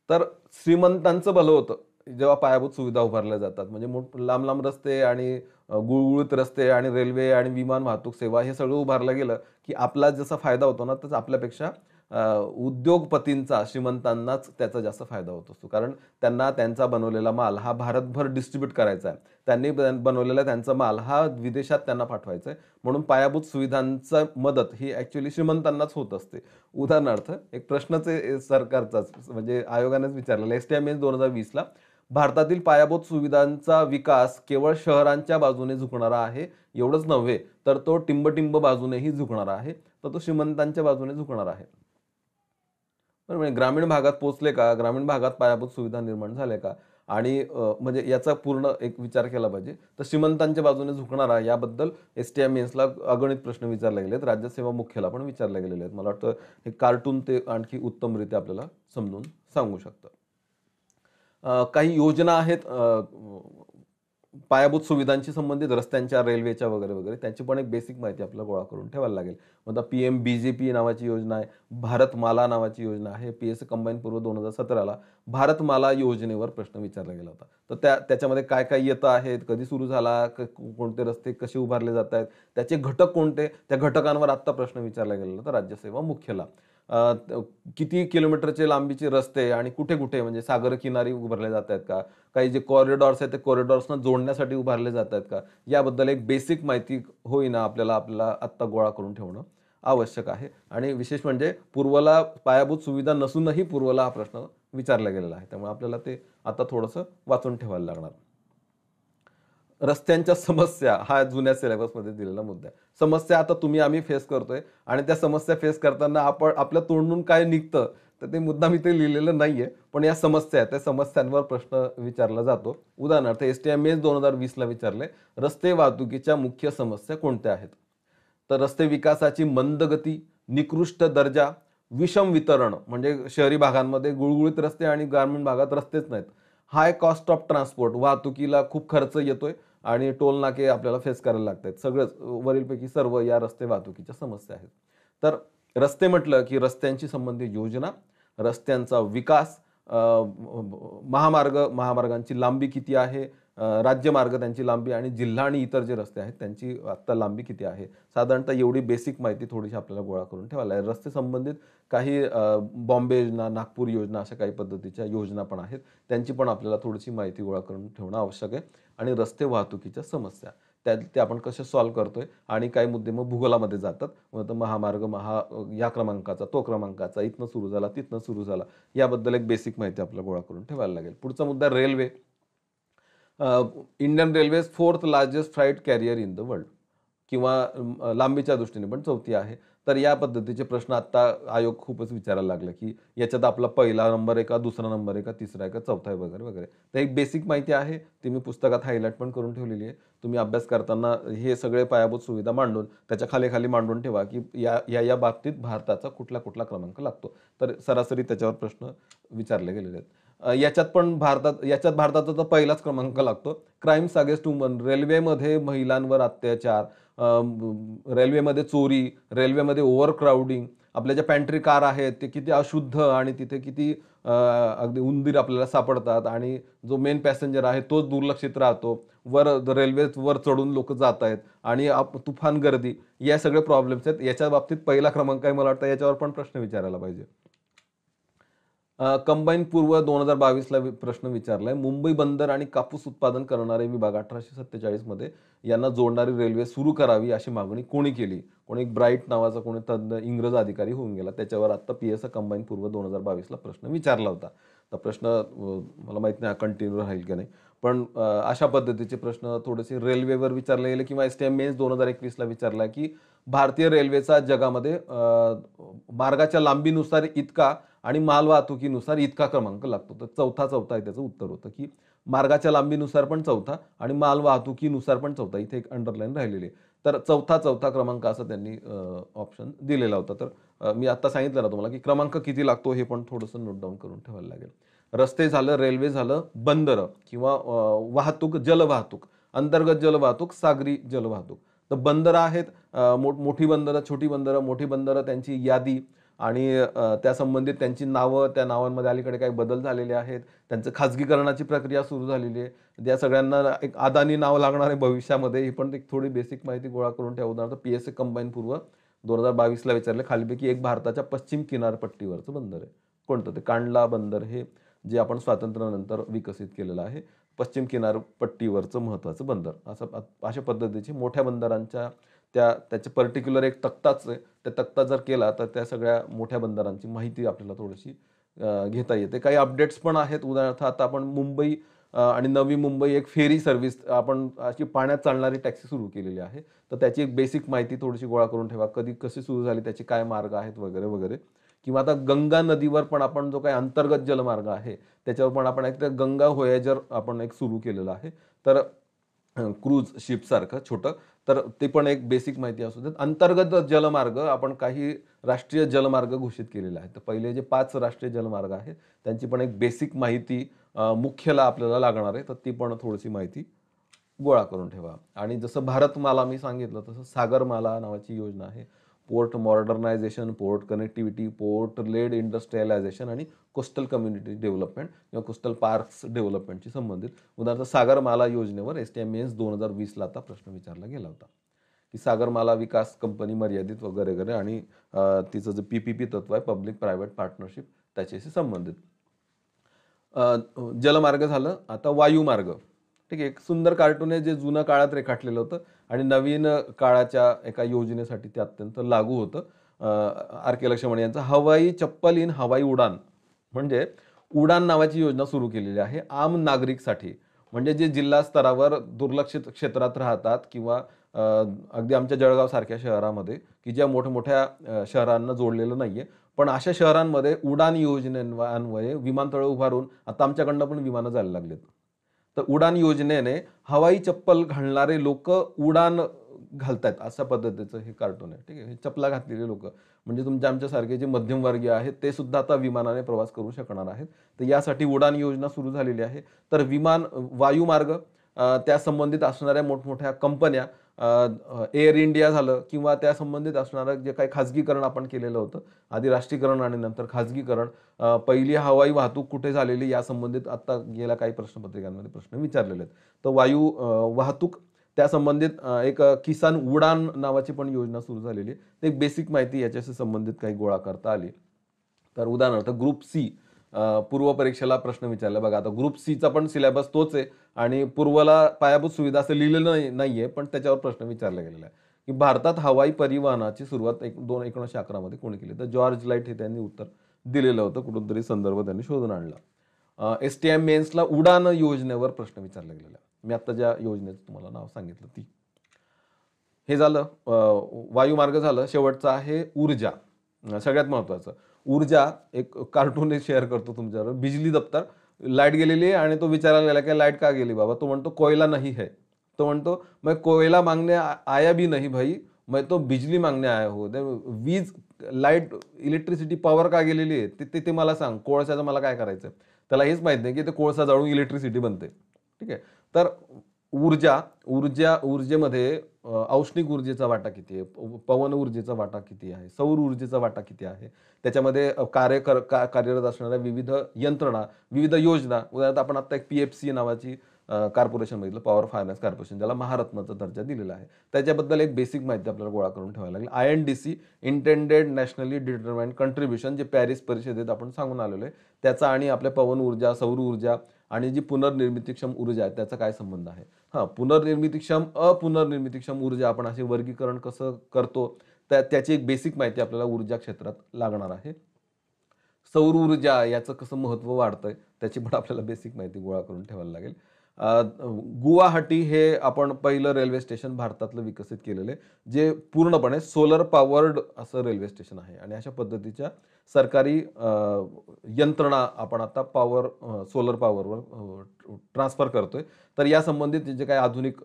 तर श्रीमंतांचं भलं होतं जेव्हा पायाभूत सुविधा उभारल्या जातात, म्हणजे लांब लांब रस्ते आणि गुळगुळीत रस्ते आणि रेल्वे आणि विमान वाहतूक सेवा हे सगळं उभारलं गेलं की आपला जसा फायदा होतो ना, तसं आपल्यापेक्षा उद्योगपतींचा, श्रीमंतांनाच त्याचा जास्त फायदा होत असतो. कारण त्यांना त्यांचा बनवलेला माल हा भारतभर डिस्ट्रीब्यूट करायचा आहे. त्यांनी बनवलेला त्यांचा माल हा विदेशात त्यांना पाठवायचा आहे. म्हणून पायाभूत सुविधांचा मदत ही ॲक्च्युअली श्रीमंतांनाच होत असते. उदाहरणार्थ एक प्रश्नच आहे सरकारचाच, म्हणजे आयोगानेच विचारलेला, STI मेन्स 2020ला, भारतातील पायाभूत सुविधांचा विकास केवळ शहरांच्या बाजूने झुकणारा आहे, एवढंच नव्हे तर तो टिंब बाजूनेही झुकणारा आहे, तर तो श्रीमंतांच्या बाजूने झुकणार आहे. म्हणजे ग्रामीण भागात पोहोचले का, ग्रामीण भागात पायाभूत सुविधा निर्माण झाल्या का, आणि म्हणजे याचा पूर्ण एक विचार केला पाहिजे. तर श्रीमंतांच्या बाजूने झुकणारा याबद्दल STI मेन्सला अगणित प्रश्न विचारले गेले आहेत, राज्यसेवा मुख्यला पण विचारले गेलेले आहेत. मला वाटतं हे कार्टून ते आणखी उत्तमरित्या आपल्याला समजून सांगू शकतं. काही योजना आहेत पायाभूत सुविधांशी संबंधित, रस्त्यांच्या, रेल्वेच्या वगैरे वगैरे, त्यांची पण एक बेसिक माहिती आपल्याला गोळा करून ठेवायला लागेल. आता PMBJP नावाची योजना आहे, भारतमाला नावाची योजना आहे. PSC कंबाईन पूर्व 2017ला भारतमाला योजनेवर प्रश्न विचारला गेला होता. तर त्याच्यामध्ये काय काय येतं आहे, कधी सुरू झाला, कोणते रस्ते कसे उभारले जात आहेत, त्याचे घटक कोणते, त्या घटकांवर आत्ता प्रश्न विचारला गेलेला होता राज्यसेवा मुख्यला. किती किलोमीटरचे लांबीचे रस्ते आणि कुठे कुठे, म्हणजे सागर किनारी उभारले जात आहेत का, काही जे कॉरिडॉर्स आहेत ते कॉरिडॉर्सना जोडण्यासाठी उभारले जात आहेत का, याबद्दल एक बेसिक माहिती होईना आपल्याला आत्ता गोळा करून ठेवणं आवश्यक आहे. आणि विशेष म्हणजे पूर्वला पायाभूत सुविधा नसूनही पूर्वला हा प्रश्न विचारला गेलेला आहे, त्यामुळे आपल्याला ते आता थोडंसं वाचून ठेवायला लागणार. रस्त्यांच्या समस्या हा जुन्या सिलेबसमध्ये दिलेला मुद्दा आहे. समस्या आता तुम्ही आम्ही फेस करतोय आणि त्या समस्या फेस करताना आपण आपल्या तोंडून काय निघतं तर ते मुद्दा मी ते लिहिलेलं नाहीये, पण या समस्या आहेत, त्या समस्यांवर प्रश्न विचारला जातो. उदाहरणार्थ STI मेन्स 2020ला विचारले, रस्ते वाहतुकीच्या मुख्य समस्या कोणत्या आहेत. तर रस्ते विकासाची मंद गती, निकृष्ट दर्जा, विषम वितरण, म्हणजे शहरी भागांमध्ये गुळगुळीत रस्ते आणि ग्रामीण भागात रस्तेच नाहीत, हाय कॉस्ट ऑफ ट्रान्सपोर्ट, वाहतुकीला खूप खर्च येतोय आणि टोल नाके आपल्याला फेस करायला लागतात. सगळंच वरीलपैकी सर्व या रस्ते वाहतुकीच्या समस्या आहेत. तर रस्ते म्हटलं की रस्त्यांशी संबंधित योजना, रस्त्यांचा विकास, महामार्गांची लांबी किती आहे, राज्यमार्ग त्यांची लांबी आणि जिल्हा आणि इतर जे रस्ते आहेत त्यांची आत्ता लांबी किती आहे. साधारणतः एवढी बेसिक माहिती थोडीशी आपल्याला गोळा करून ठेवायला आहे. रस्ते संबंधित काही बॉम्बे योजना, नागपूर योजना अशा काही पद्धतीच्या योजना पण आहेत. त्यांची पण आपल्याला थोडीशी माहिती गोळा करून ठेवणं आवश्यक आहे. आणि रस्ते वाहतुकीच्या समस्या ते आपण कसे सॉल्व्ह करतोय आणि काही मुद्दे मग भूगोलामध्ये जातात. मग तर महामार्ग या क्रमांकाचा, तो क्रमांकाचा, इथनं सुरू झाला, तिथनं सुरू झाला. याबद्दल एक बेसिक माहिती आपल्याला गोळा करून ठेवायला लागेल. पुढचा मुद्दा railway. Indian railways 4th largest freight carrier in the world किंवा लांबीच्या दृष्टीने पण 4थी आहे. तर या पद्धतीचे प्रश्न आता आयोग खूपच विचारायला लागला, की याच्यात आपला पहिला नंबर आहे का, दुसरा नंबर आहे का, तिसरा आहे का, चौथा आहे वगैरे वगैरे. तर एक बेसिक माहिती आहे, ती मी पुस्तकात हायलाइट पण करून ठेवलेली आहे. तुम्ही अभ्यास करताना हे सगळे पायाभूत सुविधा मांडून त्याच्या खाली मांडून ठेवा, की या बाबतीत भारताचा कुठला कुठला क्रमांक लागतो. तर सरासरी त्याच्यावर प्रश्न विचारले गेलेले आहेत. याच्यात भारताचा तर पहिलाच क्रमांक लागतो. क्राईम्स अगेन्स्ट वुमन, रेल्वेमध्ये महिलांवर अत्याचार, रेल्वेमध्ये चोरी, रेल्वेमध्ये ओव्हर क्राऊडिंग, आपल्या ज्या पॅन्ट्री कार आहेत ते किती अशुद्ध आणि तिथे किती अगदी उंदीर आपल्याला सापडतात आणि जो मेन पॅसेंजर आहे तोच दुर्लक्षित राहतो. रेल्वेवर चढून लोक जात आहेत आणि तुफान गर्दी, या सगळे प्रॉब्लेम्स आहेत. याच्या बाबतीत पहिला क्रमांक आहे, मला वाटतं याच्यावर पण प्रश्न विचारायला पाहिजे. कंबाईन पूर्व 2022ला प्रश्न विचारलाय. मुंबई बंदर आणि कापूस उत्पादन करणारे विभाग 1847 मध्ये यांना जोडणारी रेल्वे सुरू करावी अशी मागणी कोणी केली? कोणी ब्राईट नावाचा कोणी तज्ञ इंग्रज अधिकारी होऊन गेला. त्याच्यावर आता पीएसआय कंबाईन पूर्व 2022ला प्रश्न विचारला होता. तर प्रश्न मला माहित नाही कंटिन्यू राहील की नाही, पण अशा पद्धतीचे प्रश्न थोडेसे रेल्वेवर विचारले गेले किंवा एसटीएम मेन्स 2021ला विचारला, की भारतीय रेल्वेचा जगामध्ये मार्गाच्या लांबीनुसार इतका आणि मालवाहतुकीनुसार इतका क्रमांक लागतो. तर चौथा आहे त्याचं उत्तर होतं, की मार्गाच्या लांबीनुसार पण चौथा आणि मालवाहतुकीनुसार पण चौथा. इथे एक अंडरलाईन राहिलेली आहे. तर चौथा क्रमांक असं त्यांनी ऑप्शन दिलेला होता. तर मी आता सांगितलं ना तुम्हाला, की क्रमांक किती लागतो हे पण थोडंसं नोट डाऊन करून ठेवायला लागेल. रस्ते झालं, रेल्वे झालं, बंदरं किंवा वाहतूक, जलवाहतूक, अंतर्गत जलवाहतूक, सागरी जलवाहतूक. तर बंदरं आहेत, मोठी बंदरं, छोटी बंदरं, मोठी बंदरं त्यांची यादी आणि त्या संबंधित त्यांची नावं, त्या नावांमध्ये अलीकडे काही बदल झालेले आहेत. त्यांचं खाजगीकरणाची प्रक्रिया सुरू झालेली आहे. त्या सगळ्यांना एक अदानी नाव लागणार आहे भविष्यामध्ये. ही पण एक थोडी बेसिक माहिती गोळा करून ठेवा. उदाहरणार्थ पीएसए कंबाईन पूर्व 2022ला विचारले, खालीपैकी एक भारताच्या पश्चिम किनारपट्टीवरचं बंदर आहे. कोणतं? ते कांडला बंदर, हे जे आपण स्वातंत्र्यानंतर विकसित केलेलं आहे. पश्चिम किनारपट्टीवरचं महत्त्वाचं बंदर. अशा पद्धतीची मोठ्या बंदरांच्या त्याचे पर्टिक्युलर एक तक्ताच आहे. त्या तक्ता जर केला तर त्या सगळ्या मोठ्या बंदरांची माहिती आपल्याला थोडीशी घेता येते. काही अपडेट्स पण आहेत. उदाहरणार्थ आता आपण मुंबई आणि नवी मुंबई एक फेरी सर्व्हिस आपण अशी पाण्यात चालणारी टॅक्सी सुरू केलेली आहे. तर त्याची एक बेसिक माहिती थोडीशी गोळा करून ठेवा. कशी सुरू झाली, त्याचे काय मार्ग आहेत वगैरे वगैरे. किंवा आता गंगा नदीवर पण आपण जो काही अंतर्गत जलमार्ग आहे त्याच्यावर पण आपण एक गंगा व्होयाजर आपण एक सुरू केलेलं आहे. तर क्रूज शिपसारखं छोटं, तर ते पण एक बेसिक माहिती असू देत. अंतर्गत जलमार्ग आपण काही राष्ट्रीय जलमार्ग घोषित केलेले आहेत. तर पहिले जे 5 राष्ट्रीय जलमार्ग आहेत त्यांची पण एक बेसिक माहिती मुख्यला आपल्याला लागणार आहे. तर ती पण थोडीशी माहिती गोळा करून ठेवा. आणि जसं भारतमाला मी सांगितलं तसं सागरमाला नावाची योजना आहे. Port modernisation, port connectivity, port led industrialisation आणि कोस्टल कम्युनिटी डेव्हलपमेंट किंवा कोस्टल पार्क्स डेव्हलपमेंटशी संबंधित. उदाहरणार्थ सागरमाला योजनेवर एसटीएम मेन्स 2020ला आता प्रश्न विचारला गेला होता, की सागरमाला विकास कंपनी मर्यादित वगैरे वगैरे आणि तिचं जे पीपीपी तत्व आहे, पब्लिक प्रायव्हेट पार्टनरशिप, त्याच्याशी संबंधित. जलमार्ग झालं. आता वायुमार्ग. ठीक आहे. एक सुंदर कार्टून आहे जे जुन्या काळात रेखाटलेलं होतं आणि नवीन काळाच्या एका योजनेसाठी ते अत्यंत लागू होतं. आर के लक्ष्मण यांचं हवाई चप्पल इन हवाई उडान, म्हणजे उडान नावाची योजना सुरू केलेली आहे आम नागरिकसाठी. म्हणजे जे जिल्हा स्तरावर दुर्लक्षित क्षेत्रात राहतात किंवा अगदी आमच्या जळगाव सारख्या शहरामध्ये, की ज्या मोठमोठ्या शहरांना जोडलेलं नाहीये, पण अशा शहरांमध्ये उडान योजनेन्वये विमानतळ उभारून आता आमच्याकडनं पण विमानं जायला लागलेत. तर उडान योजनेने हवाई चप्पल घालणारे लोक उडान घालतायत अशा पद्धतीचं हे कार्टून आहे. ठीक आहे. हे चपला घातलेले लोक म्हणजे तुमच्या आमच्यासारखे जे मध्यमवर्गीय आहेत ते सुद्धा आता विमानाने प्रवास करू शकणार आहेत. तर यासाठी उडान योजना सुरू झालेली आहे. तर विमान वायुमार्ग त्या संबंधित असणाऱ्या मोठमोठ्या कंपन्या एअर इंडिया झालं किंवा त्या संबंधित असणारं जे काही खाजगीकरण आपण केलेलं होतं, आधी राष्ट्रीयकरण आणि नंतर खाजगीकरण, पहिली हवाई वाहतूक कुठे झालेली या संबंधित आता गेल्या काही प्रश्नपत्रिकांमध्ये प्रश्न विचारलेले आहेत. तर वाहतूक त्या संबंधित एक किसान उडान नावाची पण योजना सुरू झालेली आहे. तर एक बेसिक माहिती याच्याशी संबंधित काही गोळा करता आली. तर उदाहरणार्थ ग्रुप सी पूर्व परीक्षेला प्रश्न विचारला बघा. आता ग्रुप सीचा पण सिलेबस तोच आहे आणि पूर्वला पायाभूत सुविधा असं लिहिलेलं नाहीये, पण त्याच्यावर प्रश्न विचारला गेलेला आहे की भारतात हवाई परिवहनाची सुरुवात 1911 मध्ये कोणी केली. तर जॉर्ज लाईट हे त्यांनी उत्तर दिलेलं होतं. कुठूनतरी संदर्भ त्यांनी शोधून आणला. STM मेन्सला उडान योजनेवर प्रश्न विचारला गेलेला आहे. मी आता ज्या योजनेचं तुम्हाला नाव सांगितलं ती. हे झालं वायुमार्ग झालं. शेवटचं आहे ऊर्जा. सगळ्यात महत्त्वाचं ऊर्जा. एक कार्टून शेअर करतो तुमच्याबरोबर. बिजली दप्तर. लाईट गेलेली आहे आणि तो विचारायला गेला की लाईट का गेली बाबा. तो म्हणतो कोयला नाही है. तो म्हणतो मैं कोयला मांगने आया भी नहीं भाई, मैं तो बिजली मांगने आया हूँ. वीज, लाईट, इलेक्ट्रिसिटी, पॉवर का गेलेली आहे ते मला सांग. कोळशाचं मला काय करायचं. त्याला हेच माहित नाही की ते कोळसा जाळून इलेक्ट्रिसिटी बनते. ठीक आहे. तर ऊर्जेमध्ये औष्णिक ऊर्जेचा वाटा किती आहे, पवन ऊर्जेचा वाटा किती आहे, सौर ऊर्जेचा वाटा किती आहे, त्याच्यामध्ये कार्यरत असणाऱ्या विविध यंत्रणा, विविध योजना. उदाहरणार्थ आपण आता एक PFC नावाची कॉर्पोरेशन बघितलं, पॉवर फायनान्स कॉर्पोरेशन, ज्याला महारत्नाचा दर्जा दिलेला आहे. त्याच्याबद्दल एक बेसिक माहिती आपल्याला गोळा करून ठेवायला लागेल. INDC intended nationally determined contribution, जे पॅरिस परिषदेत आपण सांगून आलेलो आहे, त्याचा आणि आपल्या पवन ऊर्जा, सौर ऊर्जा आणि जी पुनर्निर्मितीक्षम ऊर्जा आहे त्याचा काय संबंध आहे. पुनर्निर्मितीक्षम, अपुनर्निर्मितीक्षम ऊर्जा आपण असे वर्गीकरण कसं करतो त्याची एक बेसिक माहिती आपल्याला ऊर्जा क्षेत्रात लागणार आहे. सौर ऊर्जा याचं कसं महत्त्व वाढतंय त्याची पण आपल्याला बेसिक माहिती गोळा करून ठेवायला लागेल. गुवाहाटी हे आपण पहिलं रेल्वे स्टेशन भारतातलं विकसित केलेलं आहे, जे पूर्णपणे सोलर पॉवर्ड असं रेल्वे स्टेशन आहे. आणि अशा पद्धतीच्या सरकारी यंत्रणा आपण आता सोलर पॉवरवर ट्रान्सफर करतोय. तर या संबंधित जे काही आधुनिक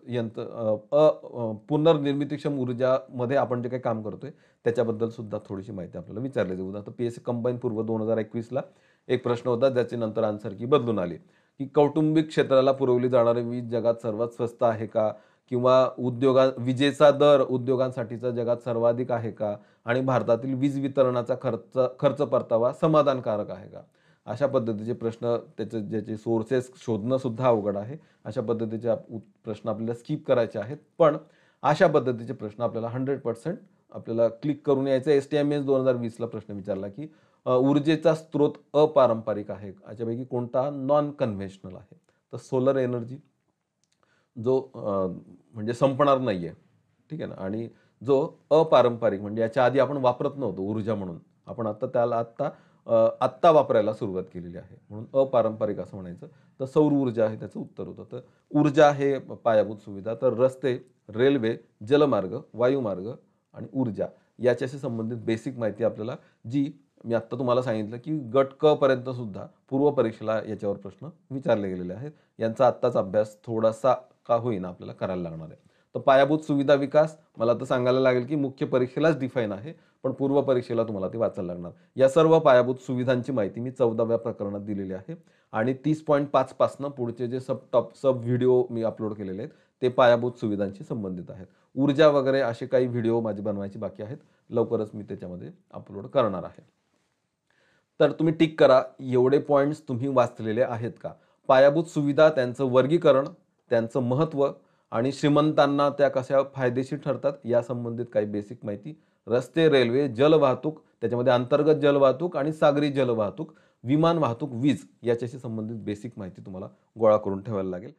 पुनर्निर्मितीक्षम ऊर्जामध्ये आपण जे काही काम करतोय त्याच्याबद्दल सुद्धा थोडीशी माहिती आपल्याला विचारली जाईल. उदाहरणार्थ PSC कंबाईन पूर्व 2021ला एक प्रश्न होता, ज्याची नंतर आन्सर की बदलून आली की कौटुंबिक क्षेत्राला पुरवली जाणारी वीज जगात सर्वात स्वस्त आहे का, किंवा विजेचा दर उद्योगांसाठीचा जगात सर्वाधिक आहे का, आणि भारतातील वीज वितरणाचा खर्च परतावा समाधानकारक आहे का. अशा पद्धतीचे प्रश्न, ज्याचे सोर्सेस शोधणं सुद्धा अवघड आहे. अशा पद्धतीचे प्रश्न आपल्याला स्किप करायचे आहेत. पण अशा पद्धतीचे प्रश्न आपल्याला 100% आपल्याला क्लिक करून यायचं. STM 2020ला प्रश्न विचारला की ऊर्जेचा स्रोत अपारंपरिक आहे, याच्यापैकी कोणता नॉन कन्व्हेन्शनल आहे. तर सोलर एनर्जी, जो म्हणजे संपणार नाहीये. ठीक आहे ना. आणि जो अपारंपरिक म्हणजे याच्या आधी आपण वापरत नव्हतो ऊर्जा म्हणून, आपण त्याला आत्ता वापरायला सुरुवात केलेली आहे, म्हणून अपारंपरिक असं म्हणायचं. तर सौर ऊर्जा आहे त्याचं उत्तर होतं. तर ऊर्जा हे पायाभूत सुविधा. तर रस्ते, रेल्वे, जलमार्ग, वायुमार्ग आणि ऊर्जा याच्याशी संबंधित बेसिक माहिती आपल्याला, जी मी आत्ता तुम्हाला सांगितलं की गट क पर्यंत सुद्धा पूर्व परीक्षेला याच्यावर प्रश्न विचारले गेलेले आहेत. यांचा आत्ताच अभ्यास थोडासा का होईना आपल्याला करायला लागणार आहे. तर पायाभूत सुविधा विकास मला तर सांगायला लागेल की मुख्य परीक्षेलाच डिफाईन आहे, पण पूर्व परीक्षेला तुम्हाला ते वाचायला लागणार. या सर्व पायाभूत सुविधांची माहिती मी 14व्या प्रकरणात दिलेली आहे. आणि 30.5 पासून पुढचे जे सब व्हिडिओ मी अपलोड केलेले आहेत ते पायाभूत सुविधांशी संबंधित आहेत. ऊर्जा वगैरे असे काही व्हिडिओ माझे बनवायचे बाकी आहेत, लवकरच मी त्याच्यामध्ये अपलोड करणार आहे. तर तुम्ही टिक करा, एवढे पॉईंट्स तुम्ही वाचलेले आहेत का. पायाभूत सुविधा, त्यांचं वर्गीकरण, त्यांचं महत्त्व आणि श्रीमंतांना त्या कशा फायदेशीर ठरतात या संबंधित काही बेसिक माहिती. रस्ते, रेल्वे, जलवाहतूक, त्याच्यामध्ये अंतर्गत जलवाहतूक आणि सागरी जलवाहतूक, विमान वाहतूक, वीज याच्याशी संबंधित बेसिक माहिती तुम्हाला गोळा करून ठेवायला लागेल.